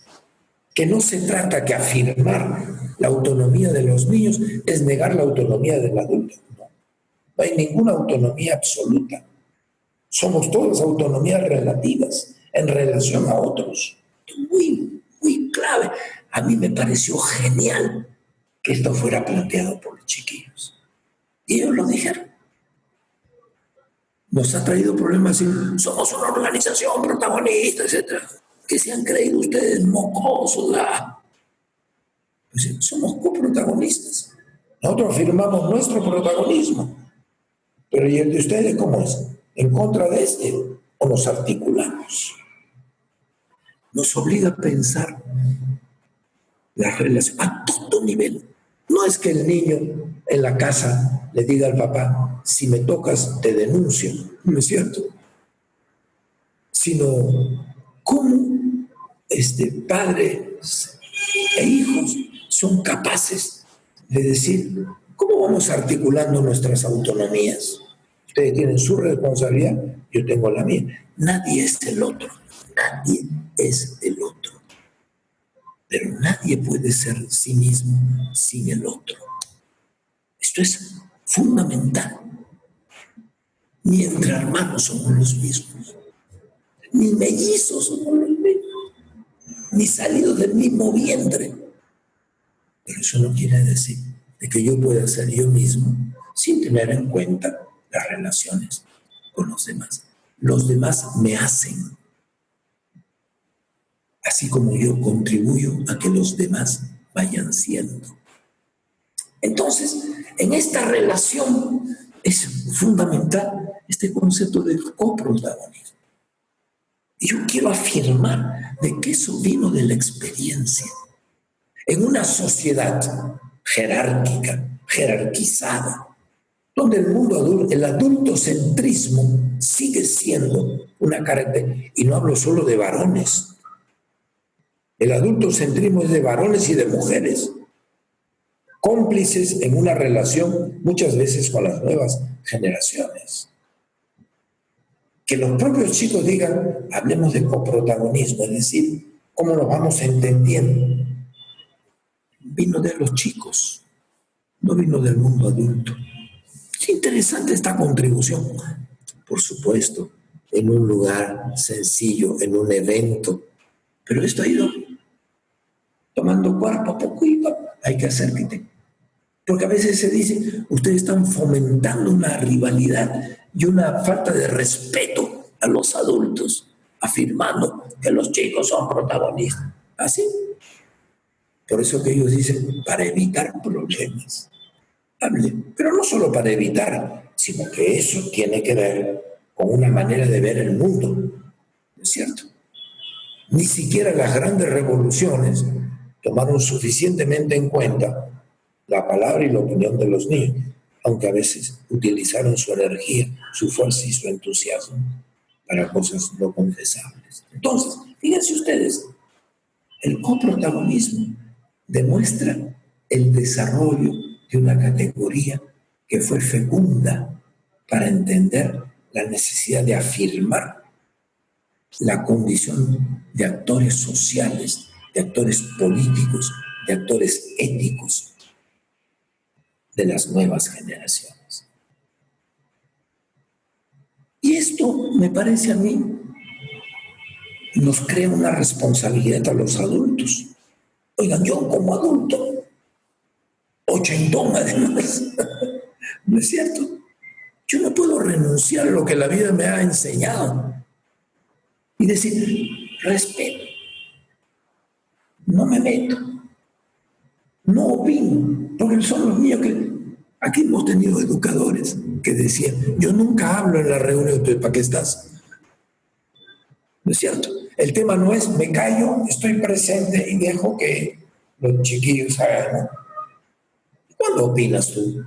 que no se trata que afirmar la autonomía de los niños es negar la autonomía del adulto. No hay ninguna autonomía absoluta. Somos todas autonomías relativas en relación a otros. Muy, muy clave. A mí me pareció genial que esto fuera planteado por los chiquillos. Y ellos lo dijeron. Nos ha traído problemas. Somos una organización protagonista, etc. ¿Qué se han creído ustedes, mocosos? Pues somos coprotagonistas. Nosotros afirmamos nuestro protagonismo. Pero ¿y el de ustedes cómo es? ¿En contra de este o nos articulamos? Nos obliga a pensar las relaciones a todo nivel. No es que el niño en la casa le diga al papá, si me tocas te denuncio, ¿no es cierto? Sino, ¿cómo padres e hijos son capaces de decir, ¿cómo vamos articulando nuestras autonomías? Ustedes tienen su responsabilidad, yo tengo la mía. Nadie es el otro, nadie es el otro. Pero nadie puede ser sí mismo sin el otro. Esto es fundamental. Ni entre hermanos somos los mismos, ni mellizos somos los mismos, ni salidos del mismo vientre. Pero eso no quiere decir de que yo pueda ser yo mismo sin tener en cuenta las relaciones con los demás. Los demás me hacen, así como yo contribuyo a que los demás vayan siendo. Entonces, en esta relación es fundamental este concepto del coprotagonismo. Y yo quiero afirmar de que eso vino de la experiencia. En una sociedad jerárquica, jerarquizada, donde el adultocentrismo sigue siendo una característica, y no hablo solo de varones. El adultocentrismo es de varones y de mujeres, cómplices en una relación muchas veces con las nuevas generaciones. Que los propios chicos digan, hablemos de coprotagonismo, es decir, cómo nos vamos entendiendo. Vino de los chicos, no vino del mundo adulto. Es interesante esta contribución, por supuesto, en un lugar sencillo, en un evento, pero esto ha ido tomando cuerpo a poco y hay que hacer que porque a veces se dice, ustedes están fomentando una rivalidad y una falta de respeto a los adultos, afirmando que los chicos son protagonistas. ¿Así? Por eso que ellos dicen, para evitar problemas. Hablen, pero no solo para evitar, sino que eso tiene que ver con una manera de ver el mundo, ¿no es cierto? Ni siquiera las grandes revoluciones tomaron suficientemente en cuenta la palabra y la opinión de los niños, aunque a veces utilizaron su energía, su fuerza y su entusiasmo para cosas no confesables. Entonces, fíjense ustedes, el coprotagonismo demuestra el desarrollo de una categoría que fue fecunda para entender la necesidad de afirmar la condición de actores sociales, de actores políticos, de actores éticos de las nuevas generaciones. Y esto, me parece a mí, nos crea una responsabilidad a los adultos. Oigan, yo como adulto, ochentón además, ¿no es cierto? Yo no puedo renunciar a lo que la vida me ha enseñado y decir, respeto, no me meto, no opino, porque son los míos que... Aquí hemos tenido educadores que decían, yo nunca hablo en la reunión, ¿para qué estás? ¿No es cierto? El tema no es, me callo, estoy presente y dejo que los chiquillos hagan, ¿no? ¿Cuándo opinas tú?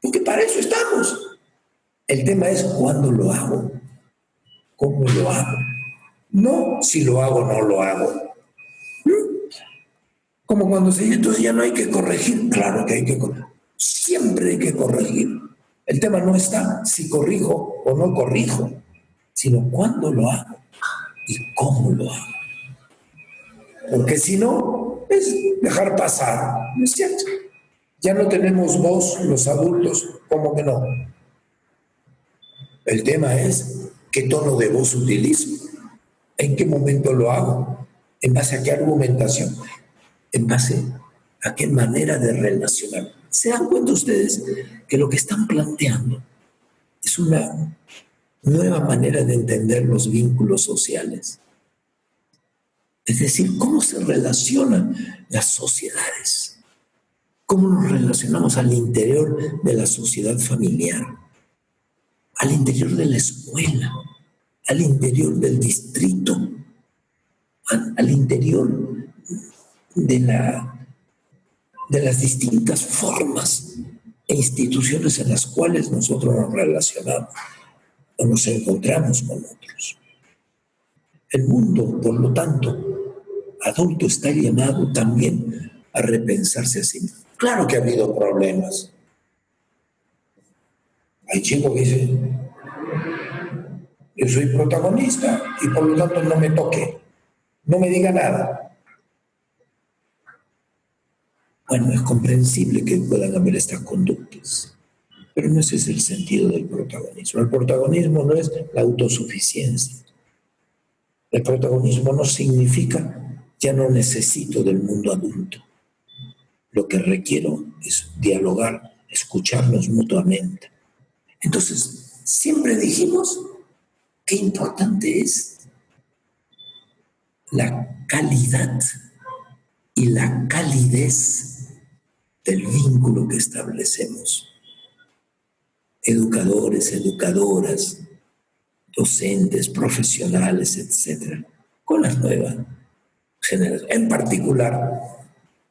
Porque para eso estamos. El tema es cuándo lo hago, cómo lo hago. No si lo hago o no lo hago. Como cuando se dice, entonces ya no hay que corregir. Claro que hay que corregir. Siempre hay que corregir. El tema no está si corrijo o no corrijo, sino cuándo lo hago y cómo lo hago. Porque si no, es dejar pasar, ¿no es cierto? Ya no tenemos voz los adultos, ¿cómo que no? El tema es qué tono de voz utilizo, en qué momento lo hago, en base a qué argumentación, en base a qué manera de relacionar. ¿Se dan cuenta ustedes que lo que están planteando es una nueva manera de entender los vínculos sociales? Es decir, cómo se relacionan las sociedades, cómo nos relacionamos al interior de la sociedad familiar, al interior de la escuela, al interior del distrito, al interior de las distintas formas e instituciones en las cuales nosotros nos relacionamos o nos encontramos con otros. El mundo, por lo tanto, adulto está llamado también a repensarse así. Claro que ha habido problemas. Hay chicos que dicen, yo soy protagonista y por lo tanto no me toque, no me diga nada. Bueno, es comprensible que puedan haber estas conductas, pero no ese es el sentido del protagonismo. El protagonismo no es la autosuficiencia. El protagonismo no significa ya no necesito del mundo adulto. Lo que requiero es dialogar, escucharnos mutuamente. Entonces, siempre dijimos qué importante es la calidad y la calidez del vínculo que establecemos. Educadores, educadoras, docentes, profesionales, etcétera, con las nuevas generaciones. En particular,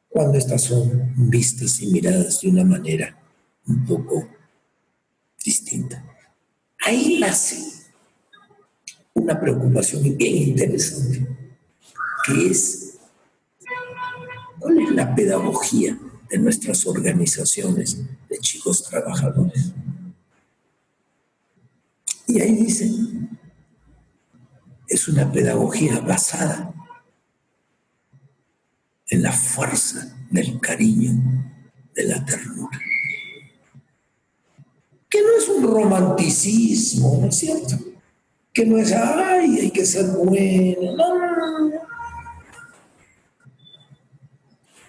cuando estas son vistas y miradas de una manera un poco distinta. Ahí nace una preocupación bien interesante, que es cuál es la pedagogía de nuestras organizaciones de chicos trabajadores. Y ahí dicen, es una pedagogía basada en la fuerza del cariño, de la ternura. Que no es un romanticismo, ¿no es cierto? Que no es, ay, hay que ser bueno, no.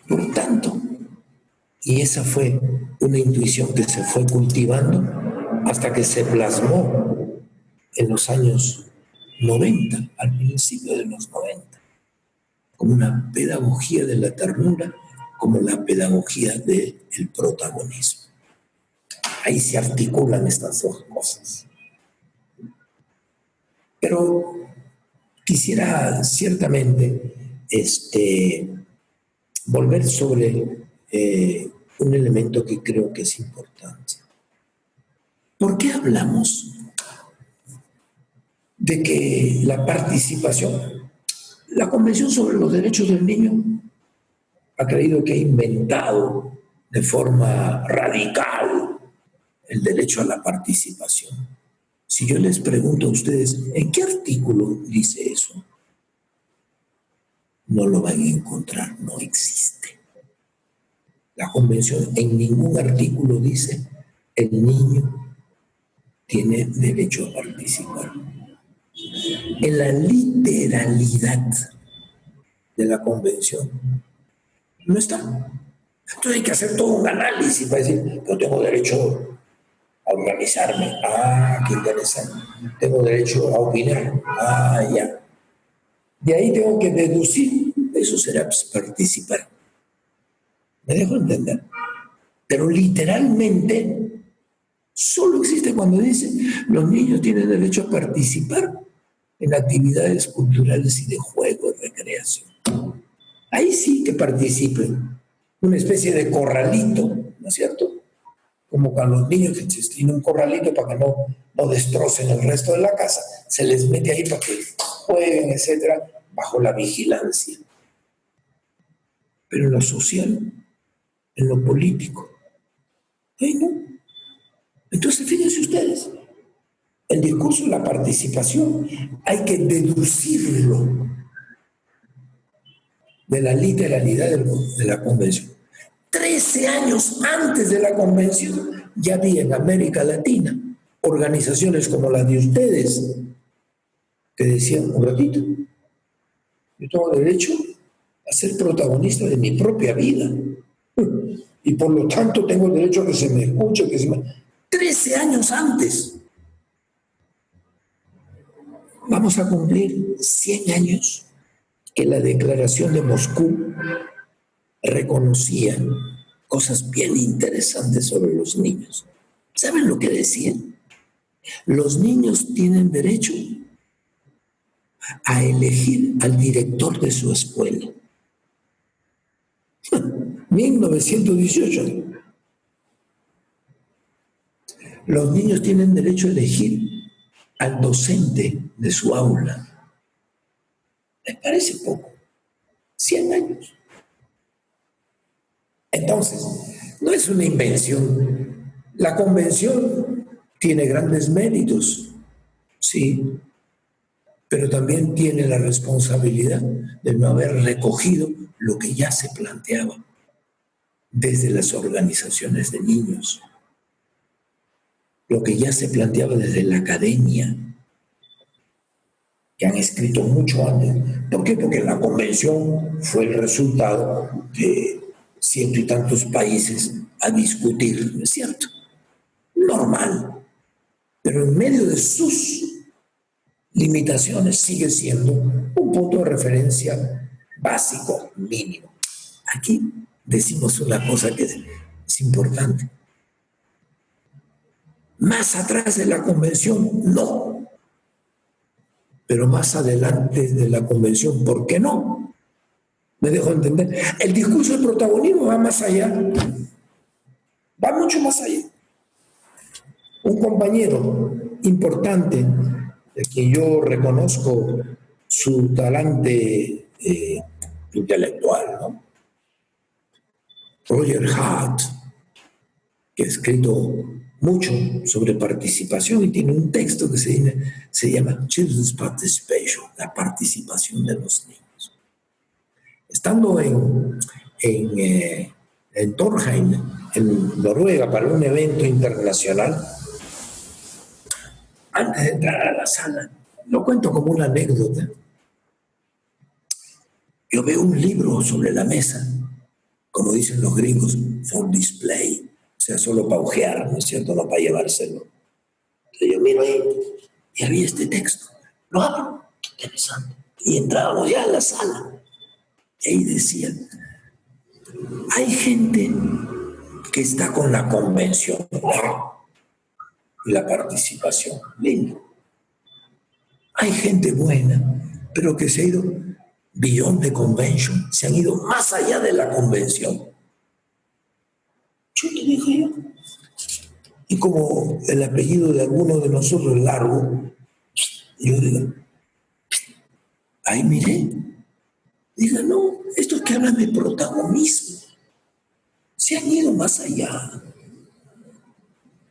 Por tanto, y esa fue una intuición que se fue cultivando hasta que se plasmó en los años 90, al principio de los 90, como una pedagogía de la ternura, como la pedagogía del protagonismo. Ahí se articulan estas dos cosas. Pero quisiera ciertamente volver sobre un elemento que creo que es importante. ¿Por qué hablamos de que la participación, la Convención sobre los Derechos del Niño ha creído que ha inventado de forma radical el derecho a la participación? Si yo les pregunto a ustedes, ¿en qué artículo dice eso? No lo van a encontrar, no existe. La Convención en ningún artículo dice el niño tiene derecho a participar. En la literalidad de la Convención no está. Entonces hay que hacer todo un análisis para decir, yo tengo derecho a organizarme. Ah, qué interesante. Tengo derecho a opinar. Ah, ya. De ahí tengo que deducir, eso será participar. ¿Me dejo entender? Pero literalmente solo existe cuando dice los niños tienen derecho a participar en actividades culturales y de juego y recreación. Ahí sí que participen. Una especie de corralito, ¿no es cierto? Como con los niños que tienen un corralito para que no destrocen el resto de la casa. Se les mete ahí para que jueguen, etcétera, bajo la vigilancia. Pero en lo social, en lo político, ahí no. Entonces, fíjense ustedes, el discurso de la participación hay que deducirlo de la literalidad de la Convención. 13 años antes de la Convención ya había en América Latina organizaciones como las de ustedes que decían, un ratito, yo tengo derecho a ser protagonista de mi propia vida y por lo tanto tengo derecho a que se me escuche, 13 años antes. Vamos a cumplir 100 años que la Declaración de Moscú reconocía cosas bien interesantes sobre los niños. ¿Saben lo que decían? Los niños tienen derecho a elegir al director de su escuela. 1918. Los niños tienen derecho a elegir al docente de su aula. ¿Les parece poco? 100 años. Entonces, no es una invención. La convención tiene grandes méritos, sí, pero también tiene la responsabilidad de no haber recogido lo que ya se planteaba desde las organizaciones de niños, lo que ya se planteaba desde la academia, que han escrito mucho antes. ¿Por qué? Porque la convención fue el resultado de ciento y tantos países a discutir, ¿no es cierto? Normal, pero en medio de sus limitaciones sigue siendo un punto de referencia básico, mínimo. Aquí decimos una cosa que es importante. Más atrás de la convención, no. Pero más adelante de la convención, ¿por qué no? ¿Me dejo entender? El discurso del protagonismo va más allá. Va mucho más allá. Un compañero importante, de quien yo reconozco su talante intelectual, ¿no? Roger Hart, que ha escrito mucho sobre participación y tiene un texto que se llama Children's Participation, la participación de los niños. Estando en Trondheim, en Noruega, para un evento internacional, antes de entrar a la sala, lo cuento como una anécdota, yo veo un libro sobre la mesa, como dicen los gringos, for display, o sea, solo para ojear, ¿no es cierto?, no para llevárselo. Entonces yo miro ahí, y había este texto, lo abro, interesante, y entrábamos ya a la sala, y ahí decía, hay gente que está con la convención y la participación, lindo. Hay gente buena, pero que se ha ido beyond the convention, se han ido más allá de la convención. Yo te dije yo. Y como el apellido de alguno de nosotros es largo, yo digo, ahí miré, diga, no, estos que hablan de protagonismo, se han ido más allá.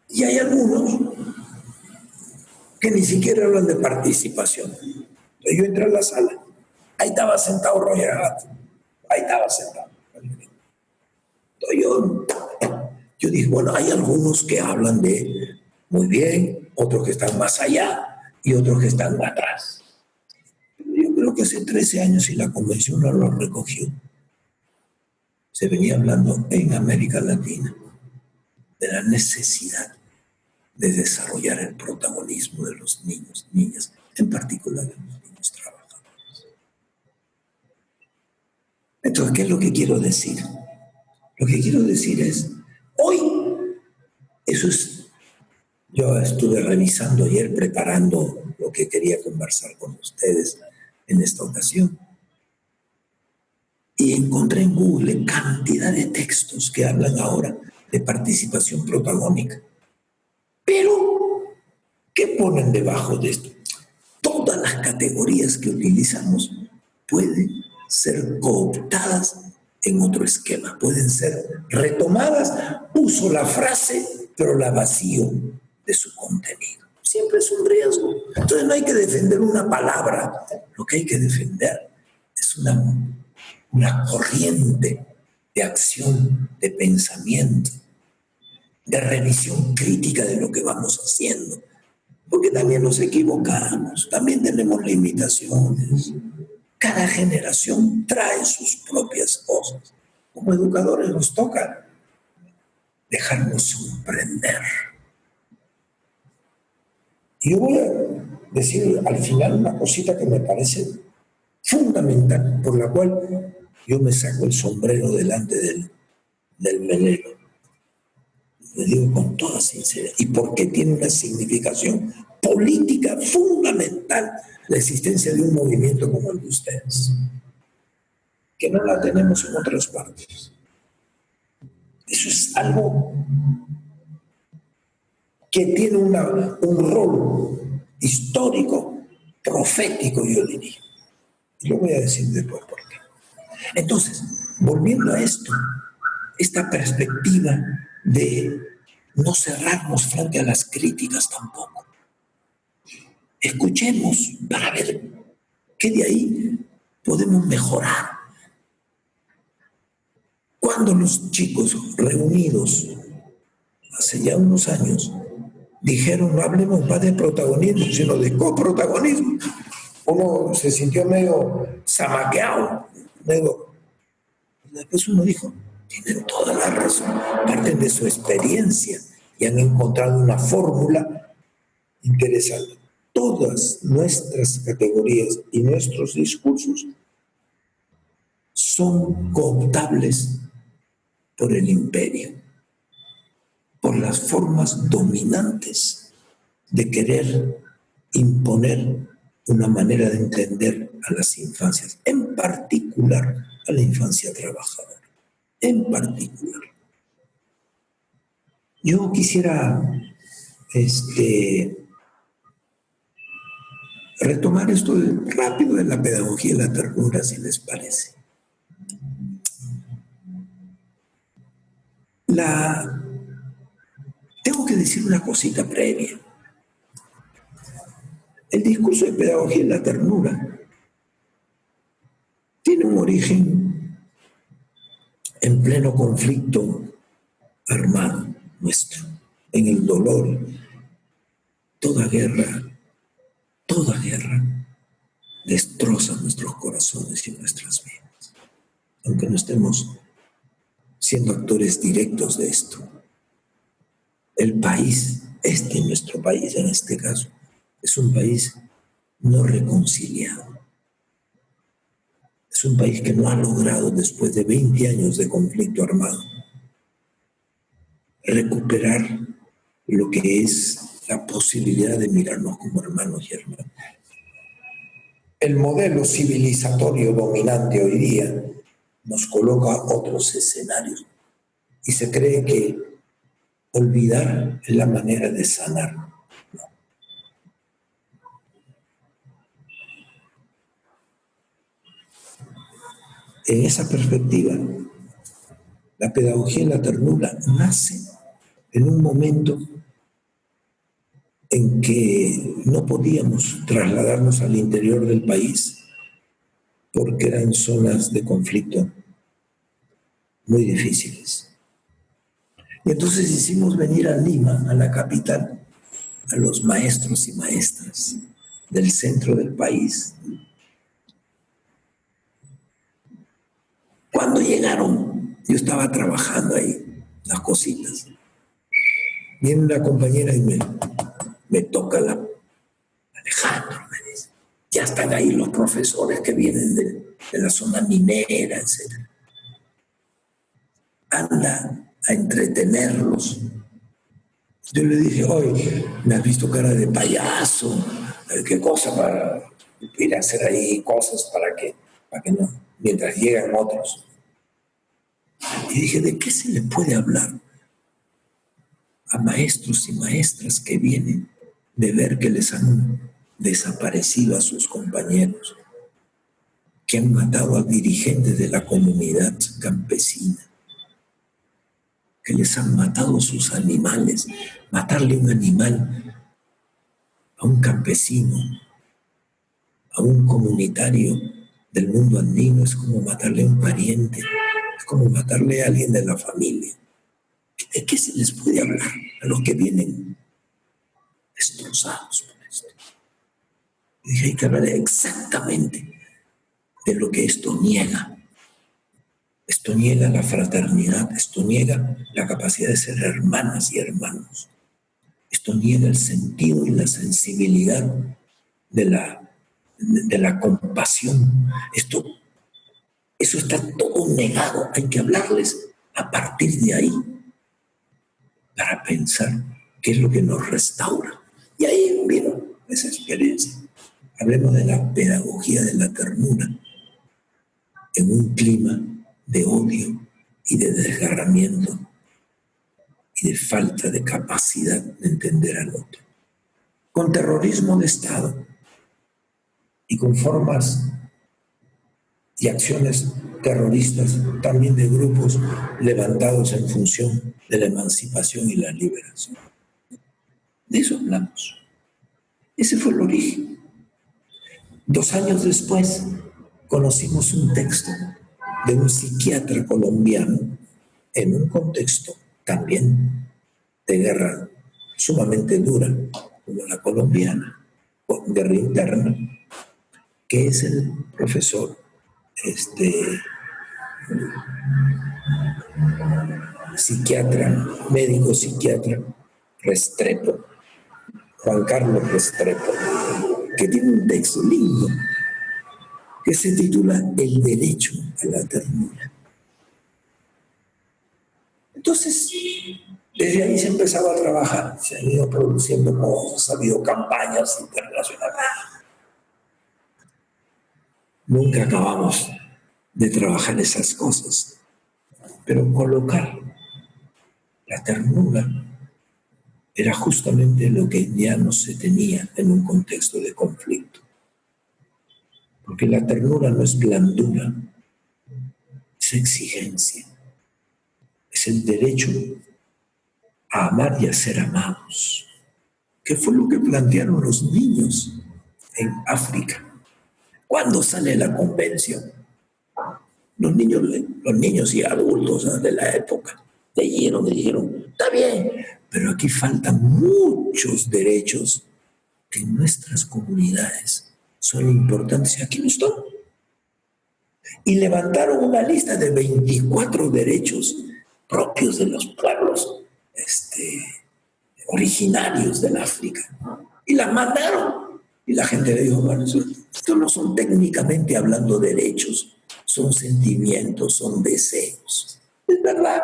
Y hay algunos que ni siquiera hablan de participación. Entonces yo entré a la sala, ahí estaba sentado Roger Hart, ahí estaba sentado. Entonces yo dije, bueno, hay algunos que hablan de muy bien, otros que están más allá y otros que están atrás. Yo creo que hace 13 años, y la convención no lo recogió, se venía hablando en América Latina de la necesidad de desarrollar el protagonismo de los niños, niñas, en particular de los niños trabajadores. Entonces, ¿qué es lo que quiero decir? Lo que quiero decir es, hoy, eso es, yo estuve revisando ayer, preparando lo que quería conversar con ustedes en esta ocasión, y encontré en Google cantidad de textos que hablan ahora de participación protagónica. Pero, ¿qué ponen debajo de esto? Todas las categorías que utilizamos pueden ser cooptadas en otro esquema, pueden ser retomadas, uso la frase, pero la vacío de su contenido. Siempre es un riesgo. Entonces no hay que defender una palabra, lo que hay que defender es una corriente de acción, de pensamiento, de revisión crítica de lo que vamos haciendo, porque también nos equivocamos, también tenemos limitaciones. Cada generación trae sus propias cosas. Como educadores nos toca dejarnos sorprender. Y yo voy a decir al final una cosita que me parece fundamental, por la cual yo me saco el sombrero delante del velero. Le digo con toda sinceridad. ¿Y por qué tiene una significación política fundamental la existencia de un movimiento como el de ustedes? Que no la tenemos en otras partes. Eso es algo que tiene un rol histórico, profético, yo diría. Y lo voy a decir después por qué. Entonces, volviendo a esto, esta perspectiva de no cerrarnos frente a las críticas tampoco. Escuchemos para ver qué de ahí podemos mejorar. Cuando los chicos reunidos hace ya unos años dijeron no hablemos más de protagonismo, sino de coprotagonismo, uno se sintió medio zamaqueado, después uno dijo, tienen toda la razón, parten de su experiencia y han encontrado una fórmula interesante. Todas nuestras categorías y nuestros discursos son cooptables por el imperio, por las formas dominantes de querer imponer una manera de entender a las infancias, en particular a la infancia trabajadora, en particular. Yo quisiera retomar esto rápido de la pedagogía y la ternura, si les parece. Tengo que decir una cosita previa. El discurso de pedagogía y la ternura tiene un origen en pleno conflicto armado nuestro, en el dolor. Toda guerra destroza nuestros corazones y nuestras vidas, aunque no estemos siendo actores directos de esto. El país, nuestro país en este caso, es un país no reconciliado. Es un país que no ha logrado, después de 20 años de conflicto armado, recuperar lo que es la posibilidad de mirarnos como hermanos y hermanas. El modelo civilizatorio dominante hoy día nos coloca otros escenarios y se cree que olvidar es la manera de sanar. No. En esa perspectiva, la pedagogía y la ternura nace en un momento en que no podíamos trasladarnos al interior del país porque eran zonas de conflicto muy difíciles. Y entonces hicimos venir a Lima, a la capital, a los maestros y maestras del centro del país. Cuando llegaron, yo estaba trabajando ahí, las cositas. Viene una compañera y me toca Alejandro, me dice, ya están ahí los profesores que vienen de la zona minera, etc. Anda a entretenerlos. Yo le dije, oye, me has visto cara de payaso, ¿qué cosa para ir a hacer ahí cosas para que no, mientras llegan otros? Y dije, ¿de qué se le puede hablar a maestros y maestras que vienen de ver que les han desaparecido a sus compañeros, que han matado a dirigentes de la comunidad campesina, que les han matado sus animales? Matarle un animal a un campesino, a un comunitario del mundo andino, es como matarle a un pariente, es como matarle a alguien de la familia. ¿De qué se les puede hablar a los que vienen destrozados por esto? Y dije, hay que hablar exactamente de lo que esto niega. Esto niega la fraternidad, esto niega la capacidad de ser hermanas y hermanos. Esto niega el sentido y la sensibilidad de la compasión. Eso está todo negado. Hay que hablarles a partir de ahí para pensar qué es lo que nos restaura. Y ahí vino esa experiencia. Hablemos de la pedagogía de la ternura en un clima de odio y de desgarramiento y de falta de capacidad de entender al otro. Con terrorismo de Estado y con formas y acciones terroristas, también de grupos levantados en función de la emancipación y la liberación. De eso hablamos. Ese fue el origen. 2 años después conocimos un texto de un psiquiatra colombiano en un contexto también de guerra sumamente dura, como la colombiana, o guerra interna, que es el profesor psiquiatra, médico psiquiatra Restrepo, Juan Carlos Restrepo, que tiene un texto lindo que se titula El derecho a la ternura. Entonces, desde ahí se empezaba a trabajar, se han ido produciendo cosas, ha habido campañas internacionales. Nunca acabamos de trabajar esas cosas, pero colocar la ternura era justamente lo que ya no se tenía en un contexto de conflicto. Porque la ternura no es blandura, es exigencia, es el derecho a amar y a ser amados, que fue lo que plantearon los niños en África. ¿Cuándo sale la convención? Los niños y adultos de la época leyeron, está bien, pero aquí faltan muchos derechos que en nuestras comunidades son importantes y aquí no están. Y levantaron una lista de 24 derechos propios de los pueblos originarios del África. Y las mandaron. Y la gente le dijo, bueno, estos no son técnicamente hablando derechos, son sentimientos, son deseos. Es verdad.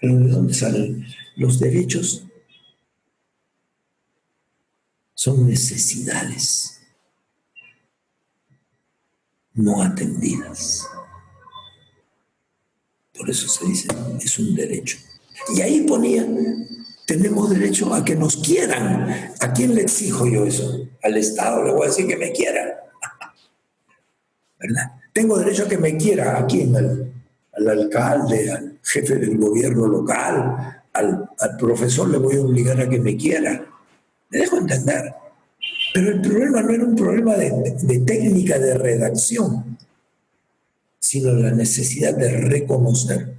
Pero ¿de dónde salen los derechos? Son necesidades no atendidas. Por eso se dice, es un derecho. Y ahí ponía, tenemos derecho a que nos quieran. ¿A quién le exijo yo eso? Al Estado le voy a decir que me quiera. ¿Verdad? Tengo derecho a que me quiera. ¿A quién? Al alcalde, al jefe del gobierno local, al profesor le voy a obligar a que me quiera. Me dejo entender. Pero el problema no era un problema de técnica de redacción, sino la necesidad de reconocer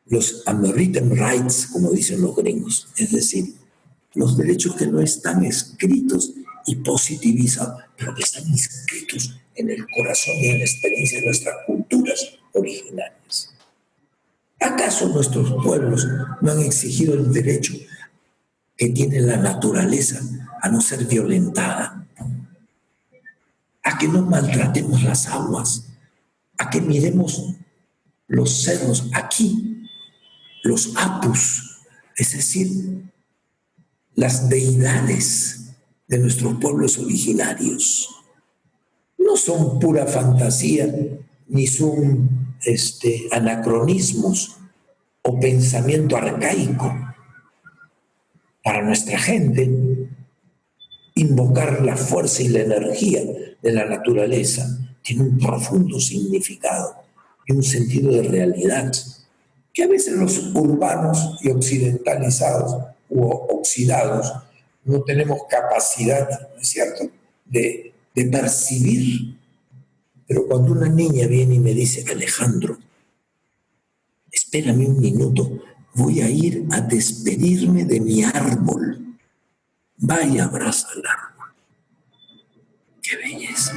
los unwritten rights, como dicen los gringos, es decir, los derechos que no están escritos y positivizados, pero que están inscritos en el corazón y en la experiencia de nuestras culturas originarias. ¿Acaso nuestros pueblos no han exigido el derecho que tiene la naturaleza a no ser violentada, a que no maltratemos las aguas, a que miremos los cerros aquí, los apus, es decir, las deidades de nuestros pueblos originarios? No son pura fantasía, ni son anacronismos o pensamiento arcaico. Para nuestra gente, invocar la fuerza y la energía de la naturaleza tiene un profundo significado y un sentido de realidad que a veces los urbanos y occidentalizados u oxidados no tenemos capacidad, ¿no es cierto?, de percibir. Pero cuando una niña viene y me dice, Alejandro, espérame un minuto, voy a ir a despedirme de mi árbol. Vaya, abraza al árbol. ¡Qué belleza!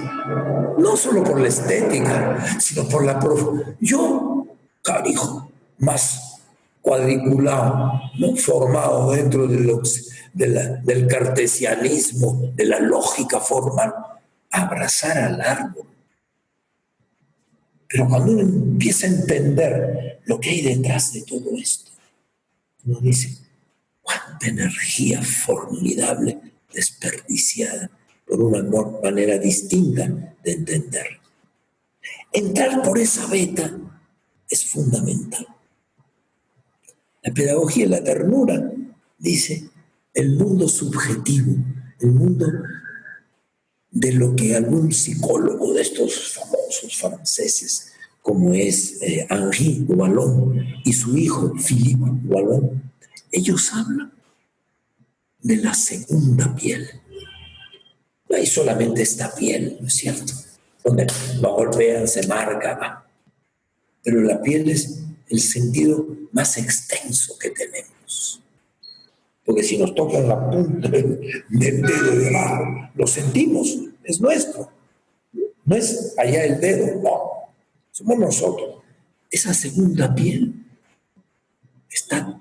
No solo por la estética, sino por la Yo, carijo, más cuadriculado, ¿no?, formado dentro del cartesianismo, de la lógica formal, abrazar al árbol. Pero cuando uno empieza a entender lo que hay detrás de todo esto, uno dice, cuánta energía formidable desperdiciada por una manera distinta de entender. Entrar por esa veta es fundamental. La pedagogía de la ternura dice el mundo subjetivo, el mundo de lo que algún psicólogo de estos famosos filósofos franceses, como es Henri Wallon y su hijo Philippe Wallon, ellos hablan de la segunda piel. No hay solamente esta piel, ¿no es cierto? Donde lo golpean, se marca, pero la piel es el sentido más extenso que tenemos. Porque si nos tocan la punta del dedo de abajo, lo sentimos, es nuestro. No es allá el dedo, no, somos nosotros. Esa segunda piel está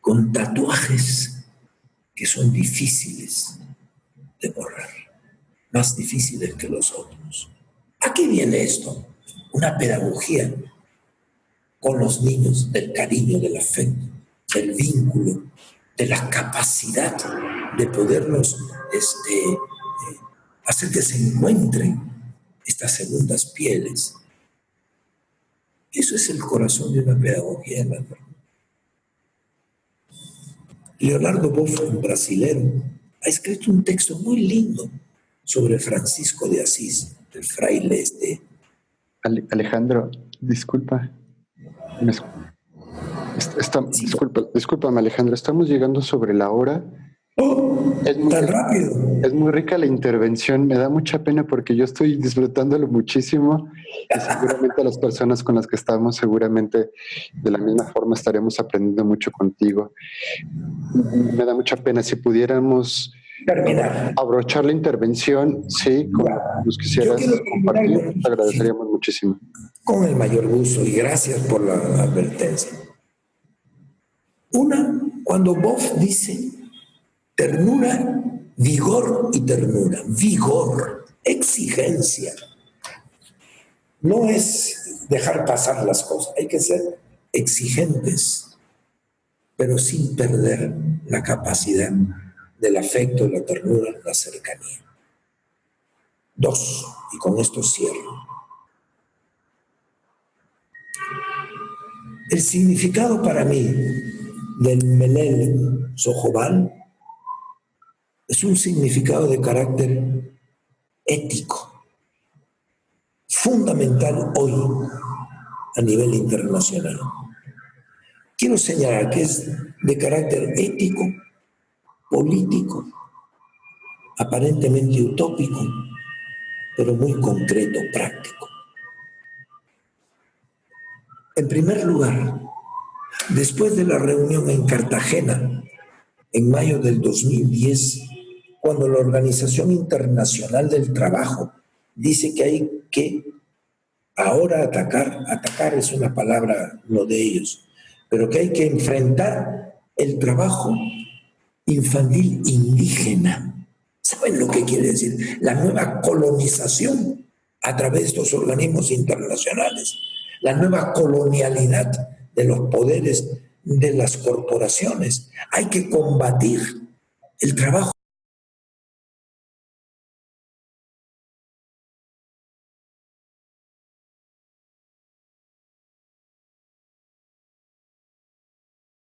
con tatuajes que son difíciles de borrar, más difíciles que los otros. ¿A qué viene esto? Una pedagogía con los niños del cariño, del afecto, del vínculo, de la capacidad de poderlos hacer que se encuentren estas segundas pieles. Eso es el corazón de una pedagogía en la verdad. Leonardo Boff, un brasilero, ha escrito un texto muy lindo sobre Francisco de Asís, el fraile Alejandro, disculpa. Discúlpame, Alejandro, estamos llegando sobre la hora. Tan rápido. Es muy rica la intervención, me da mucha pena porque yo estoy disfrutándolo muchísimo y seguramente las personas con las que estamos seguramente de la misma forma estaremos aprendiendo mucho contigo. Me da mucha pena si pudiéramos terminar, abrochar la intervención, sí, como nos quisieras compartir, te agradeceríamos muchísimo. Con el mayor gusto y gracias por la advertencia. Una, cuando Boff dice ternura, vigor y ternura. Vigor, exigencia. No es dejar pasar las cosas, hay que ser exigentes, pero sin perder la capacidad del afecto, la ternura, la cercanía. Dos, y con esto cierro. El significado para mí del Melel Sojobal es un significado de carácter ético, fundamental hoy a nivel internacional. Quiero señalar que es de carácter ético, político, aparentemente utópico, pero muy concreto, práctico. En primer lugar, después de la reunión en Cartagena, en mayo del 2010, cuando la Organización Internacional del Trabajo dice que hay que ahora atacar es una palabra no de ellos, pero que hay que enfrentar el trabajo infantil indígena. ¿Saben lo que quiere decir? La nueva colonización a través de estos organismos internacionales, la nueva colonialidad de los poderes de las corporaciones. Hay que combatir el trabajo